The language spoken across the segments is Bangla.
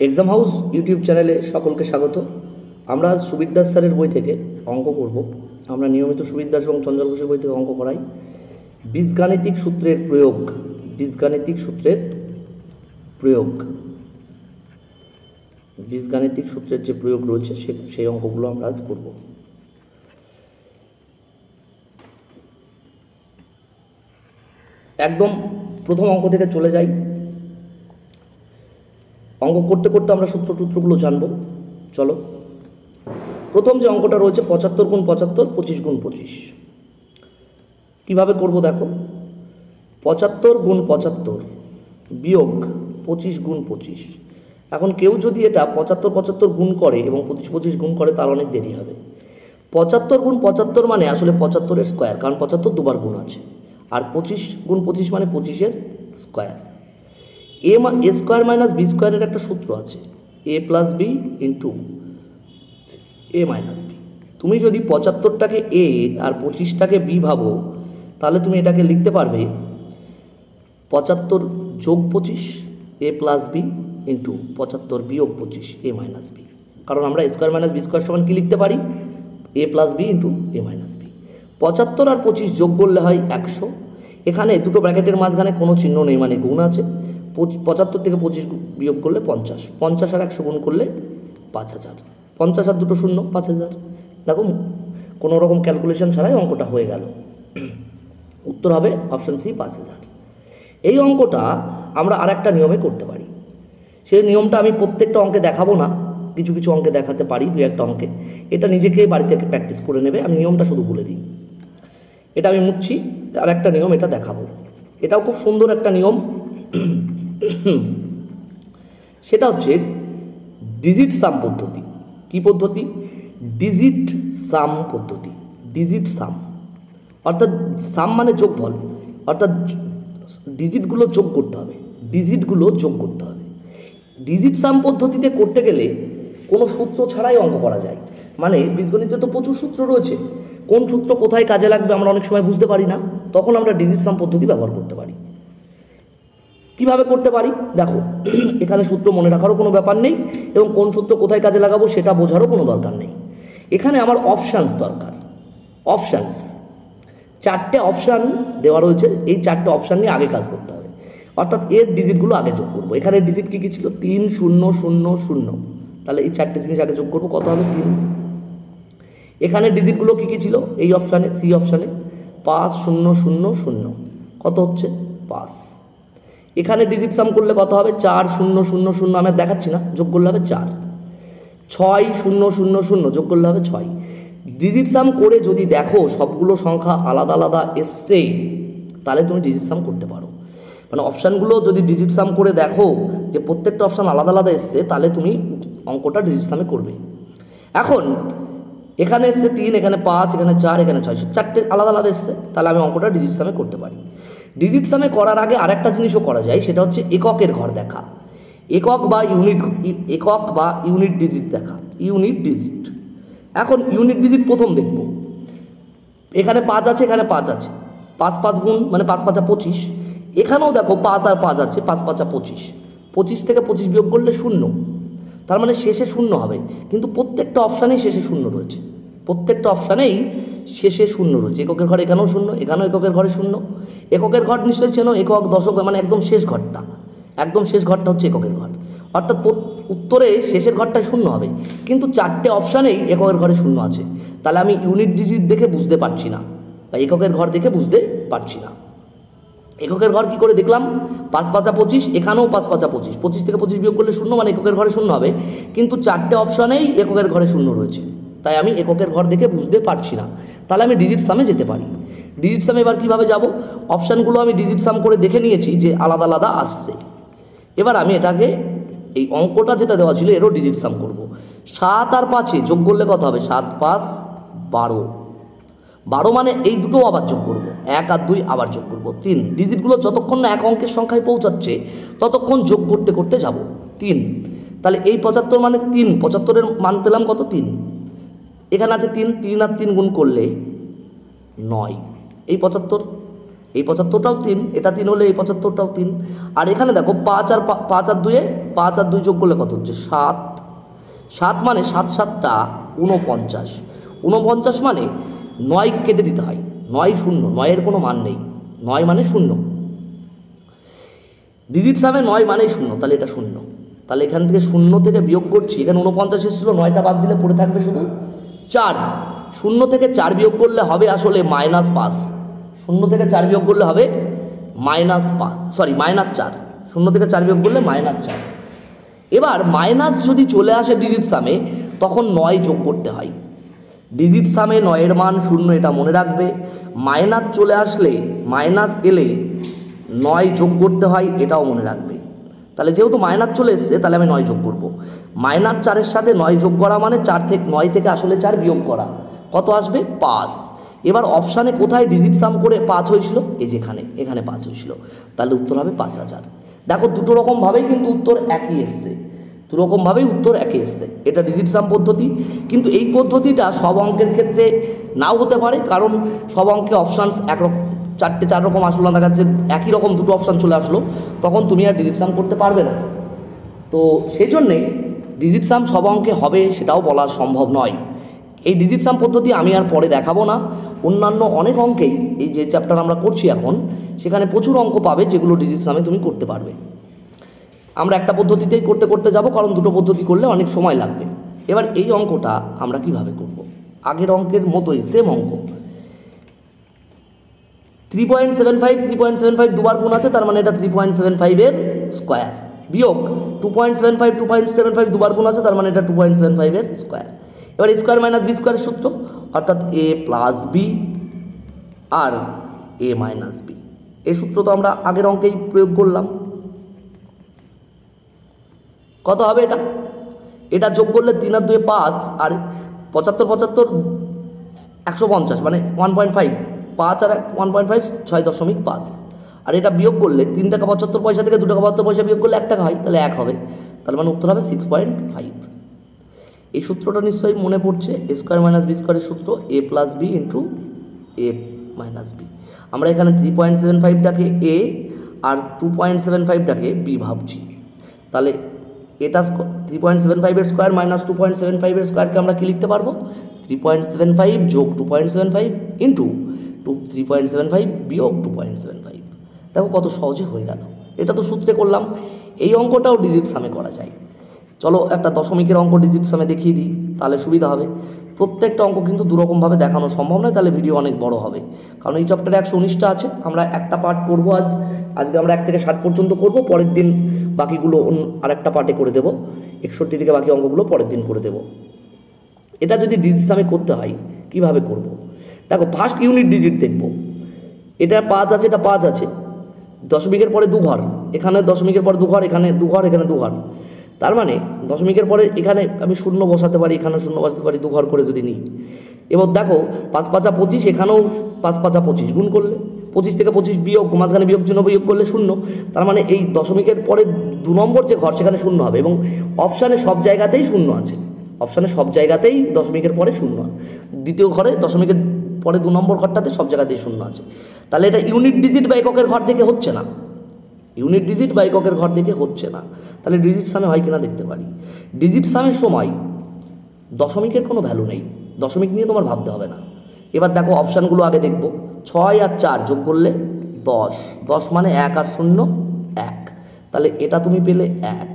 এক্সাম হাউস ইউটিউব চ্যানেলে সকলকে স্বাগত। আমরা সুবীর দাস স্যারের বই থেকে অঙ্ক করব। আমরা নিয়মিত সুবীর দাস এবং চঞ্চল ঘোষের বই থেকে অঙ্ক করাই। বীজগাণিতিক সূত্রের প্রয়োগ, বীজগাণিতিক সূত্রের প্রয়োগ, বীজগাণিতিক সূত্রের যে প্রয়োগ রয়েছে সেই অঙ্কগুলো আমরা আজ করব। একদম প্রথম অঙ্ক থেকে চলে যাই। অঙ্ক করতে করতে আমরা সূত্রগুলো জানবো। চলো, প্রথম যে অঙ্কটা রয়েছে 75 গুণ 75 25 গুণ 25। কীভাবে করব দেখো, 75 গুণ 75 বিয়োগ 25 গুণ 25। এখন কেউ যদি এটা 75 75 গুণ করে এবং 25 25 গুণ করে তার অনেক দেরি হবে। 75 গুণ 75 মানে আসলে 75-এর স্কোয়ার, কারণ 75 দুবার গুণ আছে, আর 25 গুণ 25 মানে 25-এর square. A square minus b স্কোয়ারের একটা সূত্র আছে, এ প্লাস বি ইন্টু এ মাইনাস বি। তুমি যদি 75টাকে এ আর 25টাকে বি ভাবো, তাহলে তুমি এটাকে লিখতে পারবে 75 যোগ 25 এ প্লাস বি ইন্টু 75 বিয়োগ 25 এ মাইনাস বি। কারণ আমরা স্কোয়ার মাইনাস বি স্কোয়ার সমান কী লিখতে পারি, এ প্লাস বি ইন্টু এ মাইনাস বি। 75 আর 25 যোগ করলে হয় 100। এখানে দুটো ব্র্যাকেটের মাঝখানে কোনো চিহ্ন নেই, মানে গুণ আছে। 75 থেকে 25 বিয়োগ করলে 50, 50 আর 100 গুণ করলে 5000, 50 আর দুটো শূন্য 5000। দেখো, কোনো রকম ক্যালকুলেশন ছাড়াই অঙ্কটা হয়ে গেল। উত্তর হবে অপশান সি, 5000। এই অঙ্কটা আমরা আর একটা নিয়মে করতে পারি। সেই নিয়মটা আমি প্রত্যেকটা অঙ্কে দেখাবো না, কিছু কিছু অঙ্কে দেখাতে পারি, দু একটা অঙ্কে। এটা নিজেকে বাড়িতে প্র্যাকটিস করে নেবে। আমি নিয়মটা শুধু বলে দিই। এটা আমি মুছছি, আর একটা নিয়ম এটা দেখাবো। এটাও খুব সুন্দর একটা নিয়ম। সেটা হচ্ছে ডিজিট সাম পদ্ধতি। কি পদ্ধতি? ডিজিট সাম পদ্ধতি। ডিজিট সাম অর্থাৎ সাম মানে যোগফল, অর্থাৎ ডিজিটগুলো যোগ করতে হবে, ডিজিটগুলো যোগ করতে হবে। ডিজিট সাম পদ্ধতিতে করতে গেলে কোনো সূত্র ছাড়াই অঙ্ক করা যায়। মানে বীজগণিতে তো প্রচুর সূত্র রয়েছে, কোন সূত্র কোথায় কাজে লাগবে আমরা অনেক সময় বুঝতে পারি না, তখন আমরা ডিজিট সাম পদ্ধতি ব্যবহার করতে পারি। কিভাবে করতে পারি দেখো, এখানে সূত্র মনে রাখারও কোনো ব্যাপার নেই, এবং কোন সূত্র কোথায় কাজে লাগাবো সেটা বোঝারও কোনো দরকার নেই। এখানে আমার অপশানস দরকার। অপশানস, 4টে অপশান দেওয়া রয়েছে, এই 4টে অপশান নিয়ে আগে কাজ করতে হবে। অর্থাৎ এর ডিজিটগুলো আগে যোগ করবো। এখানে ডিজিট কী কী ছিল? 3 0 0 0। তাহলে এই 4টে জিনিস আগে যোগ করবো, কত হবে? 3। এখানে ডিজিটগুলো কী কী ছিল? এই অপশানে, সি অপশানে 5 0 0 0, কত হচ্ছে? 5। এখানে ডিজিট সাম করলে কত হবে? 4 0 0 0, আমি দেখাচ্ছি না, যোগ করলে হবে 4। 6 0 0 0, যোগ করলে হবে 6। ডিজিট সাম করে যদি দেখো সবগুলো সংখ্যা আলাদা আলাদা এসছে, তাহলে তুমি ডিজিট সাম করতে পারো। মানে অপশানগুলো যদি ডিজিট সাম করে দেখো যে প্রত্যেকটা অপশান আলাদা আলাদা এসছে, তাহলে তুমি অঙ্কটা ডিজিট সামে করবে। এখন এখানে এসছে 3, এখানে 5, এখানে 4, এখানে 6, 4টে আলাদা আলাদা এসছে, তাহলে আমি অঙ্কটা ডিজিট সামে করতে পারি। ডিজিট সামে করার আগে আরেকটা জিনিসও করা যায়, সেটা হচ্ছে এককের ঘর দেখা, একক বা ইউনিট ডিজিট দেখা, ইউনিট ডিজিট। এখন ইউনিট ডিজিট প্রথম দেখব। এখানে 5 আছে, এখানে 5 আছে, 5 5 গুণ মানে 5 5 25। এখানেও দেখো 5 আর 5 আছে, 5 5 25। 25 থেকে 25 বিয়োগ করলে 0, তার মানে শেষে 0 হবে। কিন্তু প্রত্যেকটা অপশানেই শেষে 0 রয়েছে, প্রত্যেকটা অপশানেই শেষে 0 রয়েছে। এককের ঘর এখানেও 0, এখানেও এককের ঘরে 0। এককের ঘর নিশ্চয়ই চেনো, একক দশক, মানে একদম শেষ ঘরটা, একদম শেষ ঘরটা হচ্ছে এককের ঘর। অর্থাৎ উত্তরে শেষের ঘরটায় 0 হবে, কিন্তু 4টে অপশানেই এককের ঘরে 0 আছে। তাহলে আমি ইউনিট ডিজিট দেখে বুঝতে পারছি না, বা এককের ঘর দেখে বুঝতে পারছি না। এককের ঘর কী করে দেখলাম? 5 5 25, এখানেও 5 5 25। 25 থেকে 25 বিয়োগ করলে 0, মানে এককের ঘরে 0 হবে, কিন্তু 4টে অপশানেই এককের ঘরে 0 রয়েছে, তাই আমি এককের ঘর দেখে বুঝতে পারছি না। তাহলে আমি ডিজিট সামে যেতে পারি। ডিজিট সামে এবার কীভাবে যাব? অপশানগুলো আমি ডিজিট সাম করে দেখে নিয়েছি যে আলাদা আলাদা আসছে। এবার আমি এটাকে, এই অঙ্কটা যেটা দেওয়া ছিল এরও ডিজিট সাম করব। 7 আর 5 যোগ করলে কত হবে? 7 5 12। 12 মানে এই দুটো আবার যোগ করব, 1 আর 2 আবার যোগ করব, 3। ডিজিটগুলো যতক্ষণ না এক অঙ্কের সংখ্যায় পৌঁছাচ্ছে ততক্ষণ যোগ করতে করতে যাব, 3। তাহলে এই 75 মানে 3, 75-এর মান পেলাম কত? 3। এখানে আছে 3, 3 আর 3 গুণ করলে 9। এই 75 এই 75টাও 3, এটা 3 হলে এই 75টাও 3। আর এখানে দেখো 5 আর 2 যোগ করলে কত হচ্ছে 7। 7 মানে 7 7টা 49। 49 মানে 9 কেটে দিতে হয়, 9 0, 9-এর কোনো মান নেই, 9 মানে 0। ডিজিট সামে 9 মানেই 0, তাহলে এটা 0। তাহলে এখান থেকে 0 থেকে বিয়োগ করছি, এখানে 49 এসেছিল, 9টা বাদ দিলে পড়ে থাকবে শুধু 4। 0 থেকে 4 বিয়োগ করলে হবে আসলে -5। 0 থেকে 4 বিয়োগ করলে হবে -4। 0 থেকে 4 বিয়োগ করলে -4। এবার মাইনাস যদি চলে আসে ডিজিট সামে, তখন 9 যোগ করতে হয়। ডিজিট সামে 9-এর মান 0, এটা মনে রাখবে। মাইনাস চলে আসলে, মাইনাস এলে 9 যোগ করতে হয়, এটাও মনে রাখবে। তাহলে যেহেতু মাইনাস চলে এসছে, তাহলে আমি 9 যোগ করব। -4-এর সাথে 9 যোগ করা মানে 9 থেকে আসলে 4 বিয়োগ করা, কত আসবে 5। এবার অপশানে কোথায় ডিজিট সাম করে 5 হয়েছিল, এই যেখানে, এখানে 5 হয়েছিল, তাহলে উত্তর হবে 5000। দেখো দুটো রকমভাবেই কিন্তু উত্তর একই এসছে, দুরকমভাবেই উত্তর একই এসছে। এটা ডিজিট সাম পদ্ধতি, কিন্তু এই পদ্ধতিটা সব অঙ্কের ক্ষেত্রে নাও হতে পারে, কারণ সব অঙ্কে অপশানস একরকম 4 রকম আসলো না, দেখা যাচ্ছে একই রকম দুটো অপশান চলে আসলো, তখন তুমি আর ডিজিট সাম করতে পারবে না। তো সেই জন্যে ডিজিট সাম সব অঙ্কে হবে সেটাও বলা সম্ভব নয়। এই ডিজিট সাম পদ্ধতি আমি আর পরে দেখাবো না। অন্যান্য অনেক অঙ্কেই, এই যে চ্যাপ্টার আমরা করছি এখন, সেখানে প্রচুর অঙ্ক পাবে যেগুলো ডিজিট সামে তুমি করতে পারবে। আমরা একটা পদ্ধতিতেই করতে করতে যাব, কারণ দুটো পদ্ধতি করলে অনেক সময় লাগবে। এবার এই অঙ্কটা আমরা কিভাবে করব, আগের অঙ্কের মতোই সেম অঙ্ক। 3.75 দুবার গুণ আছে, তার মানে এটা 3.75-এর স্কোয়ার, বিয়োগ 2.75 দুবার গুণ আছে, তার মানে এটা 2.75-এর স্কোয়ার। এবার স্কোয়ার মাইনাস বি স্কোয়ারের সূত্র, অর্থাৎ a প্লাস বি আর a মাইনাস বি, এই সূত্র তো আমরা আগের অঙ্কেই প্রয়োগ করলাম। কত হবে এটা, এটা যোগ করলে 3 আর 2 5, আর 75 150 মানে 1.5, 5 আর 1.5 6.5। আর এটা বিয়োগ করলে 3 টাকা 75 পয়সা থেকে 2 টাকা 72 পয়সা বিয়োগ করলে 1 টাকা হয়, তাহলে 1 হবে, তার মানে উত্তর হবে 6.5। এই সূত্রটা নিশ্চয়ই মনে পড়ছে, a স্কোয়ার মাইনাস বি স্কোয়ারের সূত্র, a plus B into a minus b. আমরা এখানে 3.75টাকে a আর 2.75টাকে b ভাবছি, তাহলে এটা 3.75-এর স্কোয়ার মাইনাস 2.75-এর স্কোয়ারকে আমরা কি লিখতে পারবো, 3.75 যোগ 2.75 ইন্টু 3.75 বিয়োগ 2.75। দেখো কত সহজে হয়ে গেল, এটা তো সূত্রে করলাম। এই অঙ্কটাও ডিজিট সামে করা যায়। চলো একটা দশমিকের অঙ্ক ডিজিট সামে দেখিয়ে দিই, তাহলে সুবিধা হবে। প্রত্যেকটা অঙ্ক কিন্তু দুরকমভাবে দেখানো সম্ভব নয়, তাহলে ভিডিও অনেক বড় হবে, কারণ এই চ্যাপ্টারে 119টা আছে। আমরা একটা পার্ট করব আজকে আমরা 1 থেকে 60 পর্যন্ত করব, পরের দিন বাকিগুলো আরেকটা পার্টে করে দেবো। 61 থেকে বাকি অঙ্কগুলো পরের দিন করে দেবো। এটা যদি ডিজিট সামে করতে হয় কিভাবে করব, দেখো ফার্স্ট ইউনিট ডিজিট দেখব। এটা 5 আছে, এটা 5 আছে, দশমিকের পরে 2 ঘর, এখানে দশমিকের পরে 2 ঘর, এখানে 2 ঘর, এখানে 2 ঘর, তার মানে দশমিকের পরে এখানে আমি 0 বসাতে পারি, এখানে 0 বসাতে পারি, 2 ঘর করে যদি নিই। এবার দেখো 5 5 25, এখানেও 5 5 25, গুণ করলে 25 থেকে 25 বিয়োগ, মাঝখানে বিয়োগ চিহ্ন, বিয়োগ করলে 0, তার মানে এই দশমিকের পরে 2 নম্বর যে ঘর সেখানে 0 হবে, এবং অপশানে সব জায়গাতেই 0 আছে, অপশানে সব জায়গাতেই দশমিকের পরে 0। দ্বিতীয় ঘরে দশমিকের পরে 2 নম্বর ঘরটাতে সব জায়গাতেই 0 আছে, তাহলে এটা ইউনিট ডিজিট বা এককের ঘর থেকে হচ্ছে না, ইউনিট ডিজিট বা এককের ঘর থেকে হচ্ছে না। তাহলে ডিজিট সামে হয় কিনা দেখতে পারি। ডিজিট সামের সময় দশমিকের কোনো ভ্যালু নেই, দশমিক নিয়ে তোমার ভাবতে হবে না। এবার দেখো অপশানগুলো আগে দেখব। 6 আর 4 যোগ করলে 10, 10 মানে 1 আর 0 1, তাহলে এটা তুমি পেলে 1।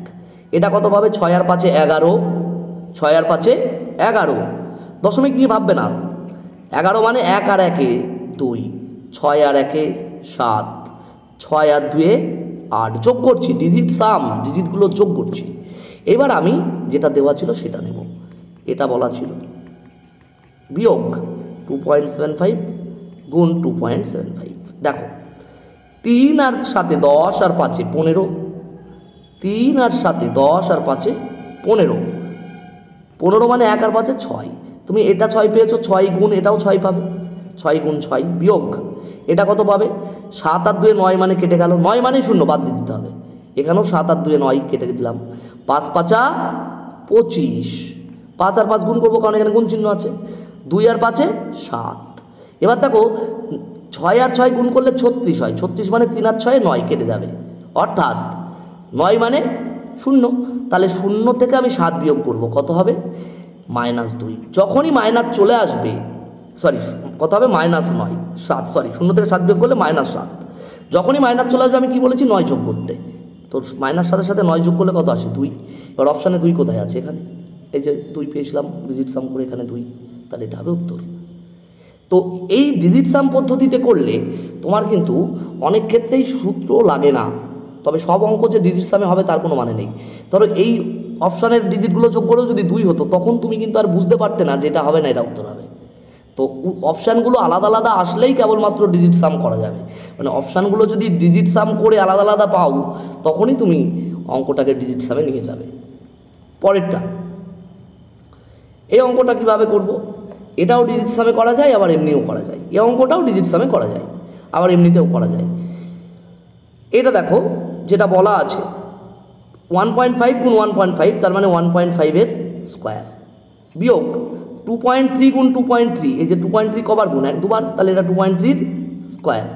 এটা কত পাবে, 6 আর 5 11, 6 আর 5 11, দশমিক নিয়ে ভাববে না। 11 মানে 1 আর 1 2, 6 আর 1 7, 6 আর 2 8, যোগ করছি, ডিজিট সাম, ডিজিটগুলো যোগ করছি। এবার আমি যেটা দেওয়া ছিল সেটা নেব, এটা বলা ছিল বিয়োগ 2.75 গুণ 2.75। দেখো 3 আর সাথে 10 আর 5 15, 3 আর সাথে 10 আর 5 15, 15 মানে 1 আর 5 6, তুমি এটা 6 পেয়েছো, 6 গুণ এটাও 6 পাবে, 6 গুণ 6 বিয়োগ এটা কত পাবে, 7 আর 2 9 মানে কেটে গেল, 9 মানেই 0 বাদ দিয়ে দিতে হবে, এখানেও 7 আর 2 9 কেটে দিলাম, 5 5 25, 5 আর 5 গুণ করবো কারণ এখানে গুণ চিহ্ন আছে, 2 আর 5 7। এবার দেখো 6 আর 6 গুণ করলে 36 হয়, 36 মানে 3 আর 6 9 কেটে যাবে, অর্থাৎ 9 মানে 0। তাহলে 0 থেকে আমি 7 বিয়োগ করব, কত হবে -2। যখনই মাইনাস চলে আসবে, সরি কত হবে -9 7, সরি 0 থেকে 7 বিয়োগ করলে -7। যখনই মাইনাস চলে আসবে আমি কি বলেছি 9 যোগ করতে, তো -7 সাথে 9 যোগ করলে কত আসে 2। এবার অপশানে 2 কোথায় আছে, এখানে এই যে 2 পেয়েছিলাম ডিজিট সাম করে, এখানে 2, তাহলে এটা হবে উত্তর। তো এই ডিজিট সাম পদ্ধতিতে করলে তোমার কিন্তু অনেক ক্ষেত্রেই সূত্র লাগে না, তবে সব অঙ্ক যে ডিজিট সামে হবে তার কোনো মানে নেই। ধরো এই অপশানের ডিজিটগুলো যোগ করেও যদি 2 হতো, তখন তুমি কিন্তু আর বুঝতে পারতে না যে এটা হবে না এটা উত্তর হবে। তো অপশানগুলো আলাদা আলাদা আসলেই কেবলমাত্র ডিজিট সাম করা যাবে, মানে অপশানগুলো যদি ডিজিট সাম করে আলাদা আলাদা পাও, তখনই তুমি অঙ্কটাকে ডিজিট সামে নিয়ে যাবে। পরেরটা, এই অঙ্কটা কিভাবে করব, এটাও ডিজিট সামে করা যায়, আবার এমনিও করা যায়। এই অঙ্কটাও ডিজিট সামে করা যায়, আবার এমনিতেও করা যায়। এটা দেখো যেটা বলা আছে 1.5 গুণ 1.5, তার মানে 1.5 এর স্কোয়ার, বিয়োগ 2.3 গুণ 2.3, এই যে 2.3 কবার গুণ, 1 2বার, তাহলে এটা 2.3 স্কোয়ার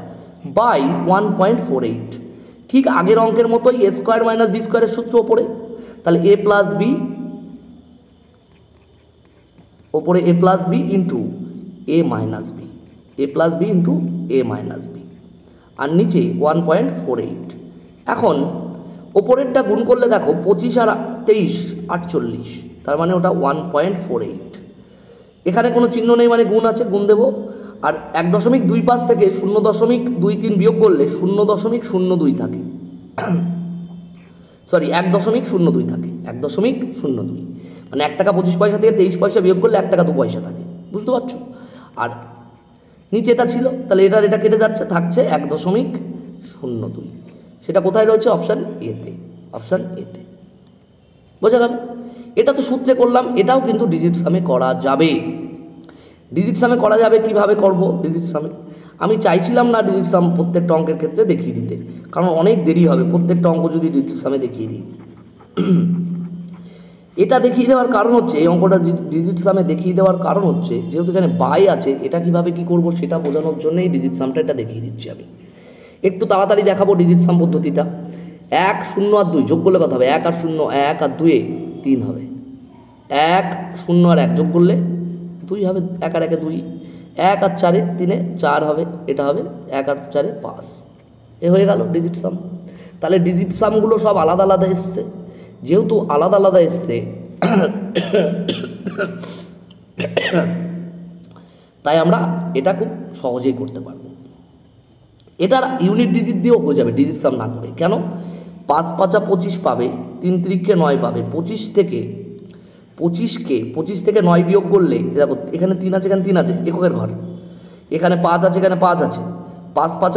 বাই 1.48। ঠিক আগের অঙ্কের মতোই a স্কোয়ার মাইনাস বি স্কোয়ারের সূত্র ওপরে, তাহলে a প্লাস বি ওপরে a plus B into a minus B, a plus B into a minus B, আর নিচে 1.48। এখন ওপরেরটা গুণ করলে দেখো 25 আর 23 48, তার মানে ওটা 1.48। এখানে কোনো চিহ্ন নেই মানে গুণ আছে, গুণ দেব। আর 1.25 থেকে 0.23 বিয়োগ করলে 0.02 থাকে, সরি 1.02 থাকে, 1.02, মানে 1 টাকা 25 পয়সা থেকে 23 পয়সা বিয়োগ করলে 1 টাকা 2 পয়সা থাকে, বুঝতে পারছো। আর নিচে এটা ছিল, তাহলে এটা কেটে যাচ্ছে, থাকছে 1.02, সেটা কোথায় রয়েছে অপশান এতে, অপশান এতে, বোঝা গেল। এটা তো সূত্রে করলাম, এটাও কিন্তু ডিজিট সামে করা যাবে। ডিজিট সামে করা যাবে, কিভাবে করব ডিজিট সামে, আমি চাইছিলাম না ডিজিট সাম প্রত্যেকটা অঙ্কের ক্ষেত্রে দেখিয়ে দিতে, কারণ অনেক দেরি হবে প্রত্যেকটা অঙ্ক যদি ডিজিট সামে দেখিয়ে দিই। এটা দেখিয়ে দেওয়ার কারণ হচ্ছে, এই অঙ্কটা ডিজিট সামে দেখিয়ে দেওয়ার কারণ হচ্ছে, যেহেতু এখানে বাই আছে, এটা কিভাবে কি করব সেটা বোঝানোর জন্যই ডিজিট সামটা এটা দেখিয়ে দিচ্ছি আমি। একটু তাড়াতাড়ি দেখাবো ডিজিট সাম পদ্ধতিটা। 1 0 আর 2 যোগ করলে কত হবে, 1 আর 0 1 আর 2 3 হবে, 1 0 আর 1 যোগ করলে 2 হবে, 1 আর 1 2, 1 আর 4 3 4 হবে, এটা হবে 1 আর 4 5, এ হয়ে গেল ডিজিট সাম। তাহলে ডিজিট সামগুলো সব আলাদা আলাদা এসছে, যেহেতু আলাদা আলাদা এসছে তাই আমরা এটা খুব সহজেই করতে পারবো। এটার ইউনিট ডিজিট দিয়েও হয়ে যাবে ডিজিট সাম না করে, কেন 5 5 25 পাবে, 3 3 9 পাবে, 25 থেকে 9 বিয়োগ করলে দেখো এখানে 3 আছে, এখানে 3 আছে, এককের ঘর, এখানে 5 আছে, এখানে 5 আছে, 5 5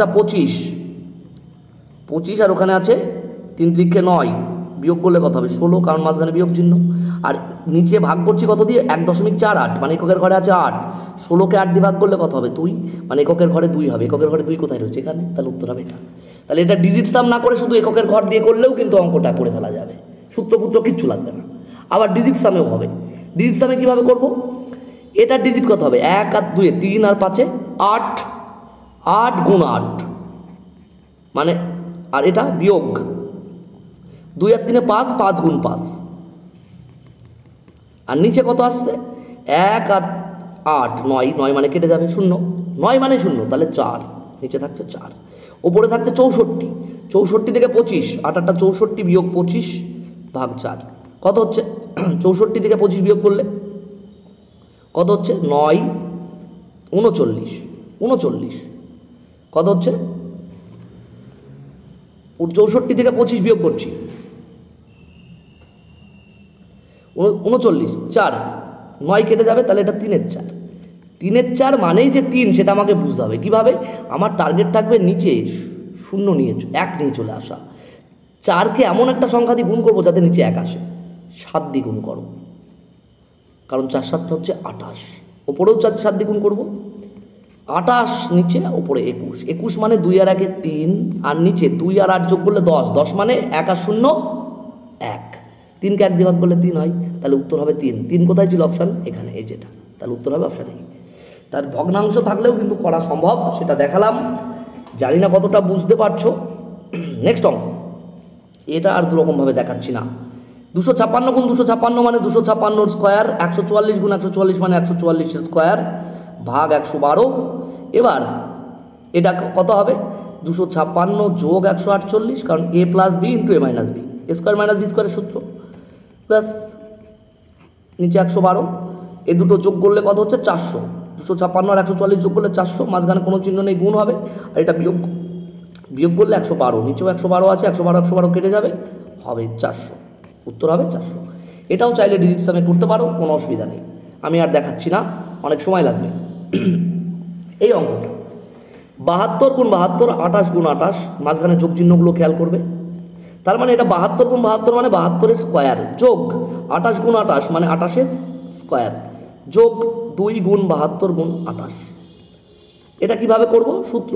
25 আর ওখানে আছে 3 3 9, বিয়োগ করলে কত হবে 16, কারণ মাঝখানে বিয়োগ চিহ্ন। আর নিচে ভাগ করছি কত দিয়ে, 1.48, মানে এককের ঘরে আছে 8, 16কে 8 দিয়ে ভাগ করলে কত হবে 2, মানে এককের ঘরে 2 হবে, এককের ঘরে 2 কোথায় রয়েছে এখানে, তাহলে উত্তর হবে এটা। তাহলে এটা ডিজিট সাম না করে শুধু এককের ঘর দিয়ে করলেও কিন্তু অঙ্কটা করে ফেলা যাবে, সূত্রপুত্র কিচ্ছু লাগবে না। আবার ডিজিট সামেও হবে। ডিজিট সামে কীভাবে করব, এটার ডিজিট কত হবে, 1 আর 2 3 আর 5 8, 8 গুণ 8, মানে আর এটা বিয়োগ 2 আর 3 5, 5 গুণ 5, আর নিচে কত আসছে 1 আর 8 9 মানে কেটে যাবে 0, 9 মানে 0, তাহলে 4, নিচে থাকছে 4, ওপরে থাকছে 64 থেকে 25, 8 8 64 বিয়োগ 25 ভাগ 4, কত হচ্ছে 64 থেকে 25 বিয়োগ করলে কত হচ্ছে 9 39, কত হচ্ছে 64 থেকে 25 বিয়োগ করছি 39, 4 9 কেটে যাবে, তাহলে এটা 3 এর 4, 3 এর 4 মানেই যে 3 সেটা আমাকে বুঝতে হবে। কীভাবে, আমার টার্গেট থাকবে নিচে 0 নিয়ে 1 নিয়ে চলে আসা, 4কে এমন একটা সংখ্যা দিয়ে গুণ করবো যাতে নিচে 1 আসে, 7 দিয়ে গুণ করো, কারণ 4 7 হচ্ছে 28, ওপরেও 4 দিয়ে গুণ করবো, 28 নিচে, ওপরে 21 মানে 2 আর 1 3, আর নিচে 2 আর 8 যোগ করলে 10 মানে 1 আর 0 1, 3কে 1 দিয়ে ভাগ করলে 3 হয়, তাহলে উত্তর হবে 3 কোথায় ছিল অপশান এখানে, এই যেটা, তাহলে উত্তর হবে অপশান এই। তার ভগ্নাংশ থাকলেও কিন্তু করা সম্ভব, সেটা দেখালাম। জানি না কতটা বুঝতে পারছো। নেক্সট অঙ্ক, এটা আর দুরকমভাবে দেখাচ্ছি না। 256 গুণ 256 মানে 256 স্কোয়ার, 144 গুণ 144 মানে 144 স্কোয়ার ভাগ 112। এবার এটা কত হবে? 256 যোগ 148, কারণ a plus B into A minus b, a square minus b স্কোয়ারের সূত্র, প্লাস নিচে 112। এই দুটো যোগ করলে কত হচ্ছে? 400। 256 আর 144 যোগ করলে 400, মাঝখানে কোনো চিহ্ন নেই, গুণ হবে। আর এটা বিয়োগ করলে 112, নিচেও 112 আছে, 112 কেটে যাবে, হবে 400। উত্তর হবে 400। এটাও চাইলে ডিজিট সামে করতে পারো, কোনো অসুবিধা নেই। আমি আর দেখাচ্ছি না, অনেক সময় লাগবে। এই অঙ্কটা 72 গুণ 72, 28 গুণ 28, মাঝখানে যোগ চিহ্নগুলো খেয়াল করবে। তার মানে এটা 72 গুণ 72 মানে 72-এর স্কোয়ার, যোগ 28 গুণ 28 মানে 28-এর স্কোয়ার, যোগ 2 গুণ 72 গুণ 28। এটা কিভাবে করব? সূত্র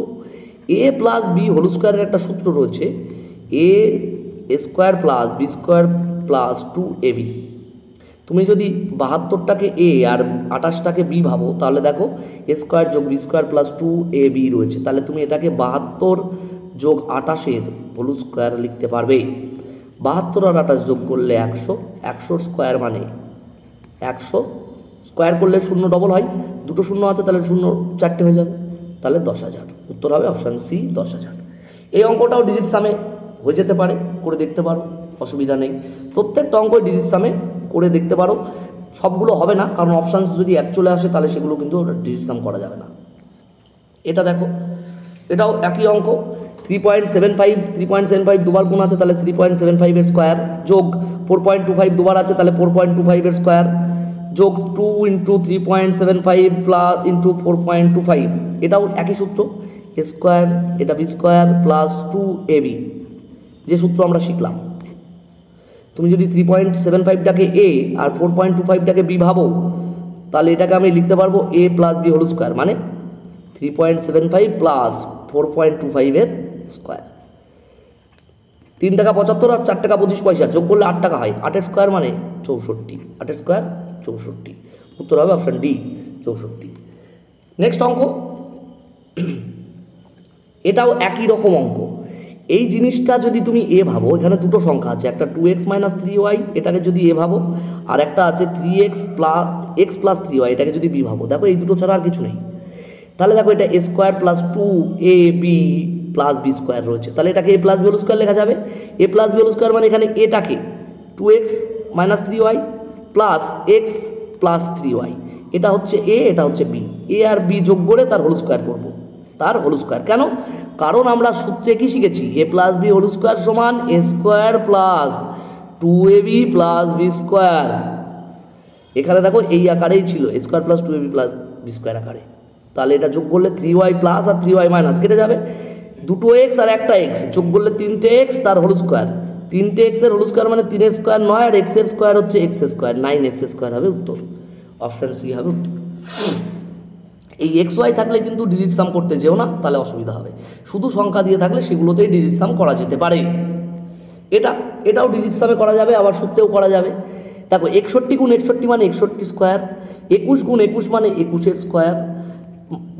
a প্লাস বি হোল স্কোয়ারের একটা সূত্র রয়েছে, a square plus B square plus 2ab। তুমি যদি 72টাকে a আর 28টাকে b ভাবো, তাহলে দেখো a স্কোয়ার যোগ বি স্কোয়ার প্লাস 2ab রয়েছে, তাহলে তুমি এটাকে 72 যোগ 28-এর হোল স্কোয়ার লিখতে পারবে। 72 আর 28 যোগ করলে 100, 100 স্কোয়ার মানে 100, স্কোয়ার করলে শূন্য ডবল হয়, দুটো শূন্য আছে, তাহলে শূন্য 4টে হয়ে যাবে, তাহলে 10,000। উত্তর হবে অপশান সি, 10,000। এই অঙ্কটাও ডিজিট সামে হয়ে যেতে পারে, করে দেখতে পারো, অসুবিধা নেই। প্রত্যেকটা অঙ্কই ডিজিট সামে করে দেখতে পারো, সবগুলো হবে না, কারণ অপশানস যদি এক চলে আসে তাহলে সেগুলো কিন্তু ডিজিট সাম করা যাবে না। এটা দেখো, এটাও একই অঙ্ক, 3.75 দুবার গুণ আছে, তাহলে 3.75-এর স্কোয়ার, যোগ 4.25 দুবার আছে, তাহলে 4.25-এর স্কোয়ার, যোগ 2 ইন্টু 3.75 প্লাস ইন্টু 4.25। এটাও একই সূত্র, এ স্কোয়ার, এটা বি স্কোয়ার প্লাস 2ab, যে সূত্র আমরা শিখলাম। তুমি যদি 3.75টাকে a আর 4.25টাকে b ভাবো, তাহলে এটাকে আমি লিখতে পারবো a plus B whole square, মানে 3.75 প্লাস 4.25-এর স্কোয়ার। 3 টাকা 75 আর 4 টাকা 25 পয়সা যোগ করলে 8 টাকা হয়, 8-এর স্কোয়ার মানে 64, 8-এর স্কোয়ার 64। উত্তর হবে অপশান ডি, 64। নেক্সট অঙ্ক, এটাও একই রকম অঙ্ক। এই জিনিসটা যদি তুমি এ ভাবো, এখানে দুটো সংখ্যা আছে, একটা 2x মাইনাস 3y, এটাকে যদি এ ভাবো, আর একটা আছে 3x প্লাস 3y, এটাকে যদি বি ভাবো। দেখো এই দুটো ছাড়া আর কিছু নেই, তাহলে দেখো এটা A square plus 2ab plus B square রয়েছে, তাহলে এটাকে A plus B whole square লেখা যাবে। A plus B whole square মানে এখানে এটাকে 2x minus 3y plus x plus 3y, এটা হচ্ছে এ, এটা হচ্ছে বি, এ আর বি যোগ করে তার হোল স্কোয়ার করবো, তার হোল স্কোয়ার। কেন? কারণ আমরা সূত্রে কি শিখেছি? A plus B whole square সমান A square plus 2ab plus B square. এখানে দেখো এই আকারেই ছিল, A square plus 2ab plus B square আকারে, তাহলে এটা যোগ করলে 3y প্লাস আর 3y মাইনাস কেটে যাবে, দুটো এক্স আর একটা এক্স যোগ করলে 3টে এক্স তার হোল স্কোয়ার, 3টে এক্সের হোল স্কোয়ার মানে 3-এর স্কোয়ার 9, আর এক্সের স্কোয়ার হচ্ছে এক্স স্কোয়ার, 9x স্কোয়ার হবে উত্তর, অপশান সি হবে উত্তর। এই এক্স ওয়াই থাকলে কিন্তু ডিজিট সাম করতে যেও না, তাহলে অসুবিধা হবে। শুধু সংখ্যা দিয়ে থাকলে সেগুলোতেই ডিজিট সাম করা যেতে পারে। এটাও ডিজিট সামে করা যাবে, আবার সূত্রেও করা যাবে। দেখো 61 গুণ 61 মানে 61 স্কোয়ার, 21 গুণ 21 মানে 21-এর স্কোয়ার,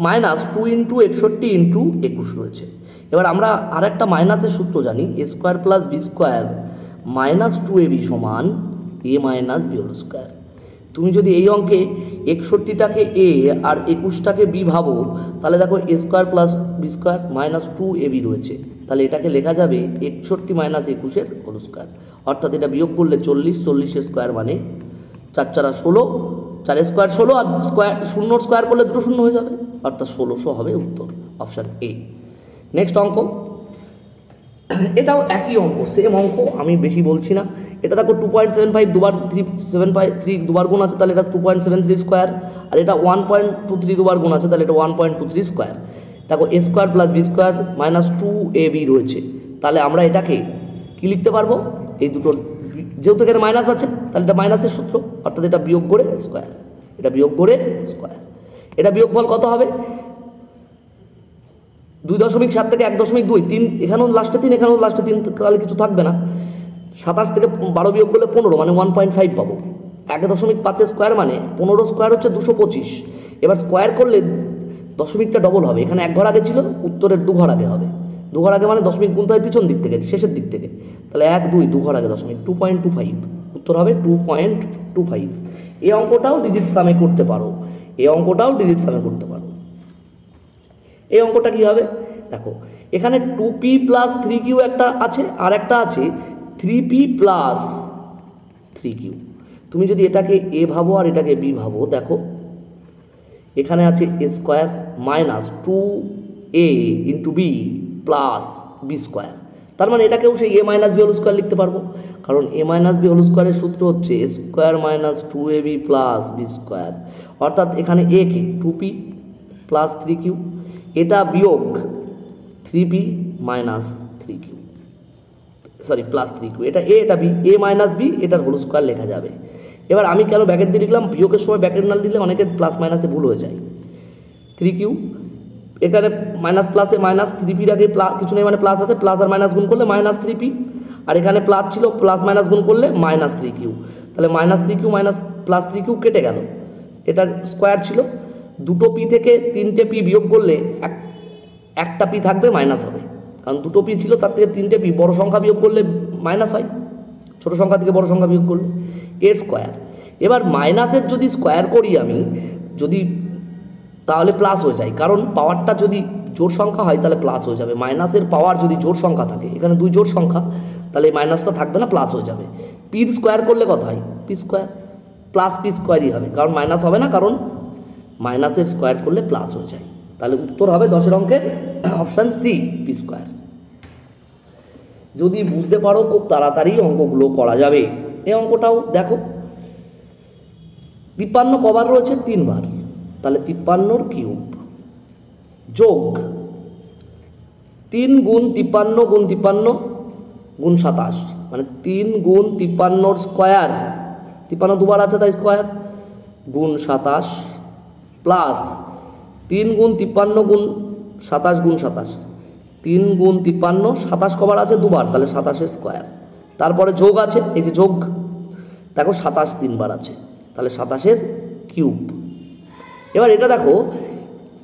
মাইনাস 2 ইন্টু 61 ইন্টু 21 রয়েছে। এবার আমরা আর একটা মাইনাসের সূত্র জানি, A square plus B square minus 2ab সমান A minus B whole square. তুমি যদি এই অঙ্কে 61টাকে এ আর 21টাকে বি ভাবো, তাহলে দেখো A square plus B square minus 2ab রয়েছে, তাহলে এটাকে লেখা যাবে 61 মাইনাস 21-এর হোল স্কোয়ার, অর্থাৎ এটা বিয়োগ করলে 40, 40-এর স্কোয়ার মানে 4 4 16, 4 স্কোয়ার 16, আর স্কোয়ার শূন্যর স্কোয়ার করলে দুটো শূন্য হয়ে যাবে, অর্থাৎ 1600 হবে উত্তর, অপশান এ। নেক্সট অঙ্ক, এটাও একই অঙ্ক, সেম অঙ্ক, আমি বেশি বলছি না। এটা দেখো 2.75 দুবার 3 দুবার গুণ আছে, তাহলে এটা 2.73 স্কোয়ার, আর এটা 1.23 দুবার গুণ আছে, তাহলে এটা 1.23 স্কোয়ার। দেখো A square plus B square minus 2ab রয়েছে, তাহলে আমরা এটাকে কি লিখতে পারবো? এই দুটো যেহেতু এখানে মাইনাস আছে, তাহলে এটা মাইনাসের সূত্র, অর্থাৎ এটা বিয়োগ করে স্কোয়ার, এটা বিয়োগ করে স্কোয়ার। এটা বিয়োগফল কত হবে? 2.7 থেকে 1.2, 3 এখানেও লাস্টে 3, এখানেও লাস্টে 3, তাহলে কিছু থাকবে না। 27 থেকে 12 বিয়োগ করলে 15 মানে 1.5 পাবো। 1.5 স্কোয়ার মানে 15 স্কোয়ার হচ্ছে 225, এবার স্কোয়ার করলে দশমিকটা ডবল হবে, এখানে এক ঘর আগে ছিল, উত্তরের দু ঘর আগে হবে। দু ঘর আগে মানে দশমিক গুনতে হয় পিছন দিক থেকে, শেষের দিক থেকে, তাহলে 1 2 দু ঘর আগে দশমিক 2.25, উত্তর হবে 2.25। এই অঙ্কটাও ডিজিট সামে করতে পারো, এই অঙ্কটাও ডিজিট সামে করতে পারো। এই অঙ্কটা কি হবে দেখো, এখানে 2p প্লাস 3q একটা আছে, আর একটা আছে 3p প্লাস 3q। তুমি যদি এটাকে a ভাবো আর এটাকে b ভাবো, দেখো এখানে আছে a square minus 2a into b plus b square, তার মানে এটাকেও সেই a minus b whole square লিখতে পারবো, কারণ a মাইনাস b হোল স্কোয়ারের সূত্র হচ্ছে a square minus 2ab plus b square, অর্থাৎ এখানে a K 2p plus 3q, এটা বিয়োগ 3p minus 3q, sorry plus 3q, এটা a এটা b, a মাইনাস b এটার হোল স্কোয়ার লেখা যাবে। এবার আমি কেন ব্র্যাকেট দিয়ে লিখলাম, বিয়োগের সময় ব্র্যাকেট না দিলে অনেকের প্লাস মাইনাসে ভুল হয়ে যায়। 3q এখানে মাইনাস প্লাসে মাইনাস, 3pর আগে কিছু নেই মানে প্লাস আছে, প্লাস আর মাইনাস গুণ করলে মাইনাস 3p, আর এখানে প্লাস ছিল, প্লাস মাইনাস গুণ করলে মাইনাস 3q, তাহলে minus 3q minus plus 3q কেটে গেল, এটা স্কোয়ার ছিল, দুটো পি থেকে 3টে পি বিয়োগ করলে একটা পি থাকবে, মাইনাস হবে, কারণ দুটো পি ছিল তার থেকে 3টে পি, বড় সংখ্যা বিয়োগ করলে মাইনাস হয়, ছোটো সংখ্যা থেকে বড় সংখ্যা বিয়োগ করলে, এর স্কোয়ার। এবার মাইনাসের যদি স্কোয়ার করি আমি, যদি তাহলে প্লাস হয়ে যায়, কারণ পাওয়ারটা যদি জোড় সংখ্যা হয় তাহলে প্লাস হয়ে যাবে, মাইনাসের পাওয়ার যদি জোড় সংখ্যা থাকে, এখানে 2 জোড় সংখ্যা, তাহলে মাইনাসটা থাকবে না, প্লাস হয়ে যাবে। পির স্কোয়ার করলে কত হয়, পি স্কোয়ার প্লাস পি স্কোয়ারই হবে, কারণ মাইনাস হবে না, কারণ মাইনাসের স্কোয়ার করলে প্লাস হয়ে যায়, তাহলে উত্তর হবে 10 অঙ্কের অপশান সি, পি স্কোয়ার। যদি বুঝতে পারো খুব তাড়াতাড়ি অঙ্কগুলো করা যাবে। এই অঙ্কটাও দেখো, 53 কবার রয়েছে, 3 বার, তাহলে 53 কিউব যোগ 3 গুণ 53 গুণ 53 গুণ 27, মানে 3 গুণ 53 স্কোয়ার, 53 দুবার আছে তাই স্কোয়ার, গুণ 27 প্লাস 3 গুণ 53 গুণ 27 গুণ 27, 3 গুণ 53, 27 কবার আছে দুবার, তাহলে 27 স্কোয়ার, তারপরে যোগ আছে, এই যে যোগ দেখো 27 3বার আছে, তাহলে 27 কিউব। এবার এটা দেখো,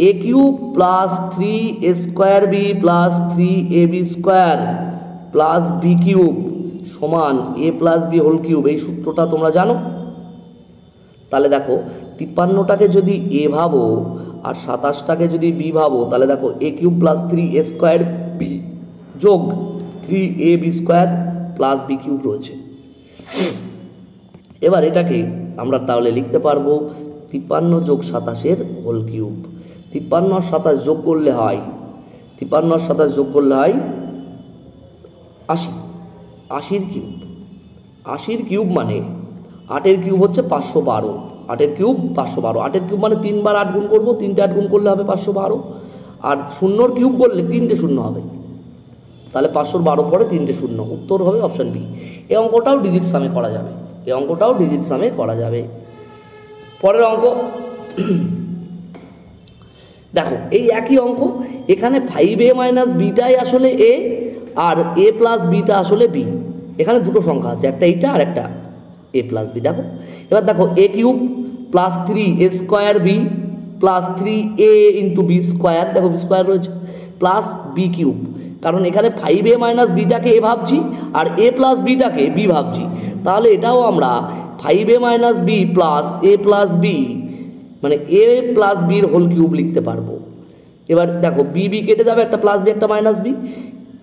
a cube plus 3a square b plus 3ab square plus b cube সমান a plus b whole cube, এই সূত্রটা তোমরা জানো। তাহলে দেখো 53টাকে যদি a ভাবো আর 27টাকে যদি b ভাবো, তাহলে দেখো a cube plus 3a square b যোগ 3ab square plus b cube রয়েছে। এবার এটাকে আমরা তাহলে লিখতে পারবো 53 যোগ 27 হোল কিউব। 53 আর 27 যোগ করলে হয়, 53 আর 27 যোগ করলে হয় 80, 80 কিউব। 80 কিউব মানে 8 কিউব হচ্ছে 512, 8 কিউব 512, 8 কিউব মানে 3 বার 8 গুণ করবো, 3টে 8 গুণ করলে হবে 512, আর 0 কিউব করলে 3টে 0 হবে, তাহলে 512 পরে 3টে 0, উত্তর হবে অপশান বি। এই অঙ্কটাও ডিজিট সামে করা যাবে, এই অঙ্কটাও ডিজিট সামে করা যাবে। পরের অঙ্ক দেখো, এই একই অঙ্ক, এখানে 5a মাইনাস বিটাই আসলে a আর a প্লাস বিটা আসলে b, এখানে দুটো সংখ্যা আছে, একটা এইটা আর একটা a প্লাস বি। দেখো এবার দেখো a cube plus 3a square b plus 3a into b square, দেখো বি স্কোয়ার রয়েছে, প্লাস বি কিউব, কারণ এখানে 5a মাইনাস বিটাকে a ভাবছি আর a প্লাস বিটাকে b ভাবছি, তাহলে এটাও আমরা 5a minus B plus a plus b মানে a প্লাস বির হোল কিউব লিখতে পারবো। এবার দেখো বি বি কেটে যাবে, একটা প্লাস বি একটা মাইনাস বি,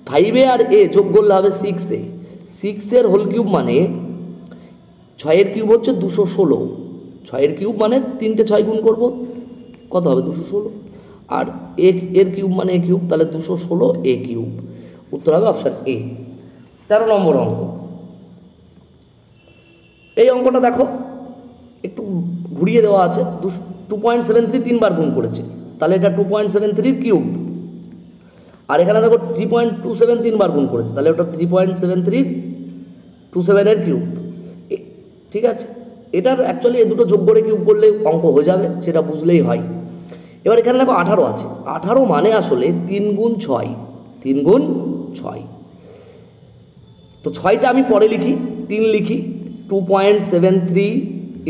5a আর a যোগ করলে হবে 6a, 6 হোল কিউব মানে 6 কিউব হচ্ছে 216, 6 কিউব মানে 3টে 6 গুণ করবো, কত হবে 216, আর এর কিউব মানে a কিউব, তাহলে 216 a কিউব, উত্তর হবে অপশান এ। 13 নম্বর অঙ্ক, এই অঙ্কটা দেখো একটু ঘুরিয়ে দেওয়া আছে, 2.73 3বার গুণ করেছে, তাহলে এটা 2.73 কিউব, আর এখানে দেখো 3.27 3বার গুণ করেছে, তাহলে ওটা 3.7327 এর কিউব, ঠিক আছে। এটার অ্যাকচুয়ালি এই দুটো যোগ করে কিউব করলে অঙ্ক হয়ে যাবে, সেটা বুঝলেই হয়। এবার এখানে দেখো 18 আছে, 18 মানে আসলে 3 গুণ 6, 3 গুণ 6, তো 6টা আমি পরে লিখি, 3 লিখি, 2.73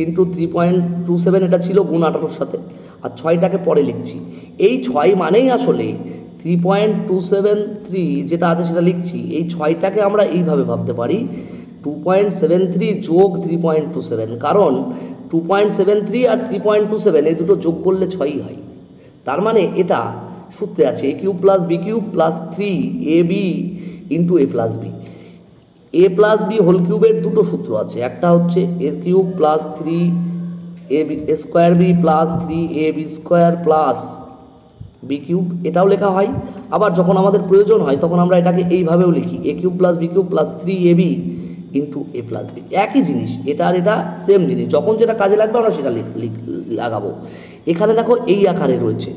ইন্টু 3.27 এটা ছিল গুণ 18-র সাথে, আর 6টাকে পরে লিখছি। এই 6 মানেই আসলে 3.273 যেটা আছে সেটা লিখছি। এই 6টাকে আমরা এইভাবে ভাবতে পারি 2.73 যোগ 3.27, কারণ 2.73 আর 3.27 এই দুটো যোগ করলে 6ই হয়। তার মানে এটা সূত্রে আছে a cube plus B cube plus 3ab into a plus b. a plus B whole কিউবের দুটো সূত্র আছে, একটা হচ্ছে a cube plus 3ab square B plus 3ab square plus B cube, এটাও লেখা হয়। আবার যখন আমাদের প্রয়োজন হয় তখন আমরা এটাকে এইভাবেও লিখি a cube plus B cube plus 3ab into a plus b. একই জিনিস, এটা আর এটা সেম জিনিস, যখন যেটা কাজে লাগবে আমরা সেটা লাগাবো। এখানে দেখো এই আকারে রয়েছে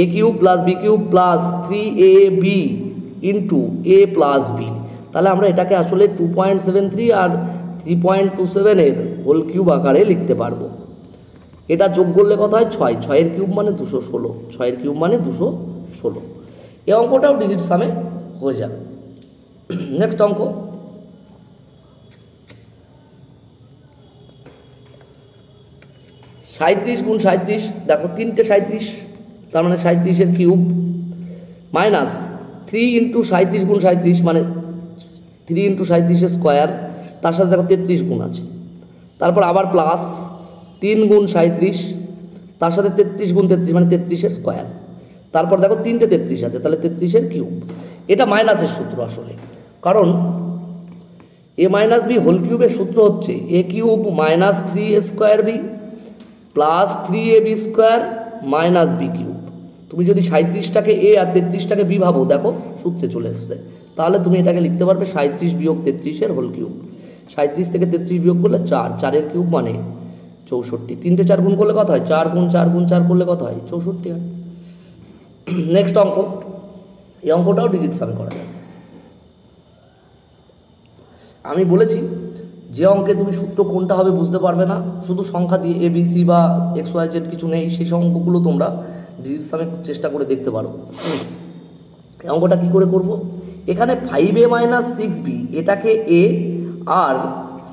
a cube plus B cube plus 3ab into a plus b. তাহলে আমরা এটাকে আসলে 2.73 আর 3.27 এর হোল কিউব আকারে লিখতে পারবো। এটা যোগ করলে কত হয়? 6, 6 কিউব মানে 216, 6 কিউব মানে 216। এই অঙ্কটাও ডিজিট সামে হয়ে যাবে। নেক্সট অঙ্ক, সাঁত্রিশ গুণ 37, দেখো 3টে 37, তার মানে 37-এর কিউব মাইনাস 3 ইন্টু 37 গুণ 37 মানে 3 ইন্টু 37-এর স্কোয়ার, তার সাথে দেখো 33 গুণ আছে, তারপর আবার প্লাস 3 গুণ 37, তার সাথে 33 গুণ 33 মানে 33-এর স্কোয়ার, তারপর দেখো 3টে 33 আছে, তাহলে 33-এর কিউব। এটা মাইনাসের সূত্র আসলে, কারণ এ মাইনাস বি হোল কিউবের সূত্র হচ্ছে A cube minus 3a square B plus 3ab square minus B cube. তুমি যদি 37টাকে এ আর 33টাকে বি ভাবো, দেখো সূত্রে চলে এসছে, তাহলে তুমি এটাকে লিখতে পারবে 37 বিয়োগ 33-এর হোল কিউব। 37 থেকে 33 বিয়োগ করলে 4, 4-এর কিউব মানে 64। 3টে 4 গুণ করলে কত হয়? 4 গুণ 4 গুণ 4 করলে কত হয়? 64 হয়। নেক্সট অঙ্ক, এই অঙ্কটাও ডিজিট সামে করা যায়। আমি বলেছি যে অঙ্কে তুমি সূত্র কোনটা হবে বুঝতে পারবে না, শুধু সংখ্যা দিয়ে এ বি সি বা এক্স ওয়াই জেড কিছু নেই, সেই অঙ্কগুলো তোমরা ডিজিট সামে চেষ্টা করে দেখতে পারো। এই অঙ্কটা কী করে করব? এখানে 5a মাইনাস 6b এটাকে এ আর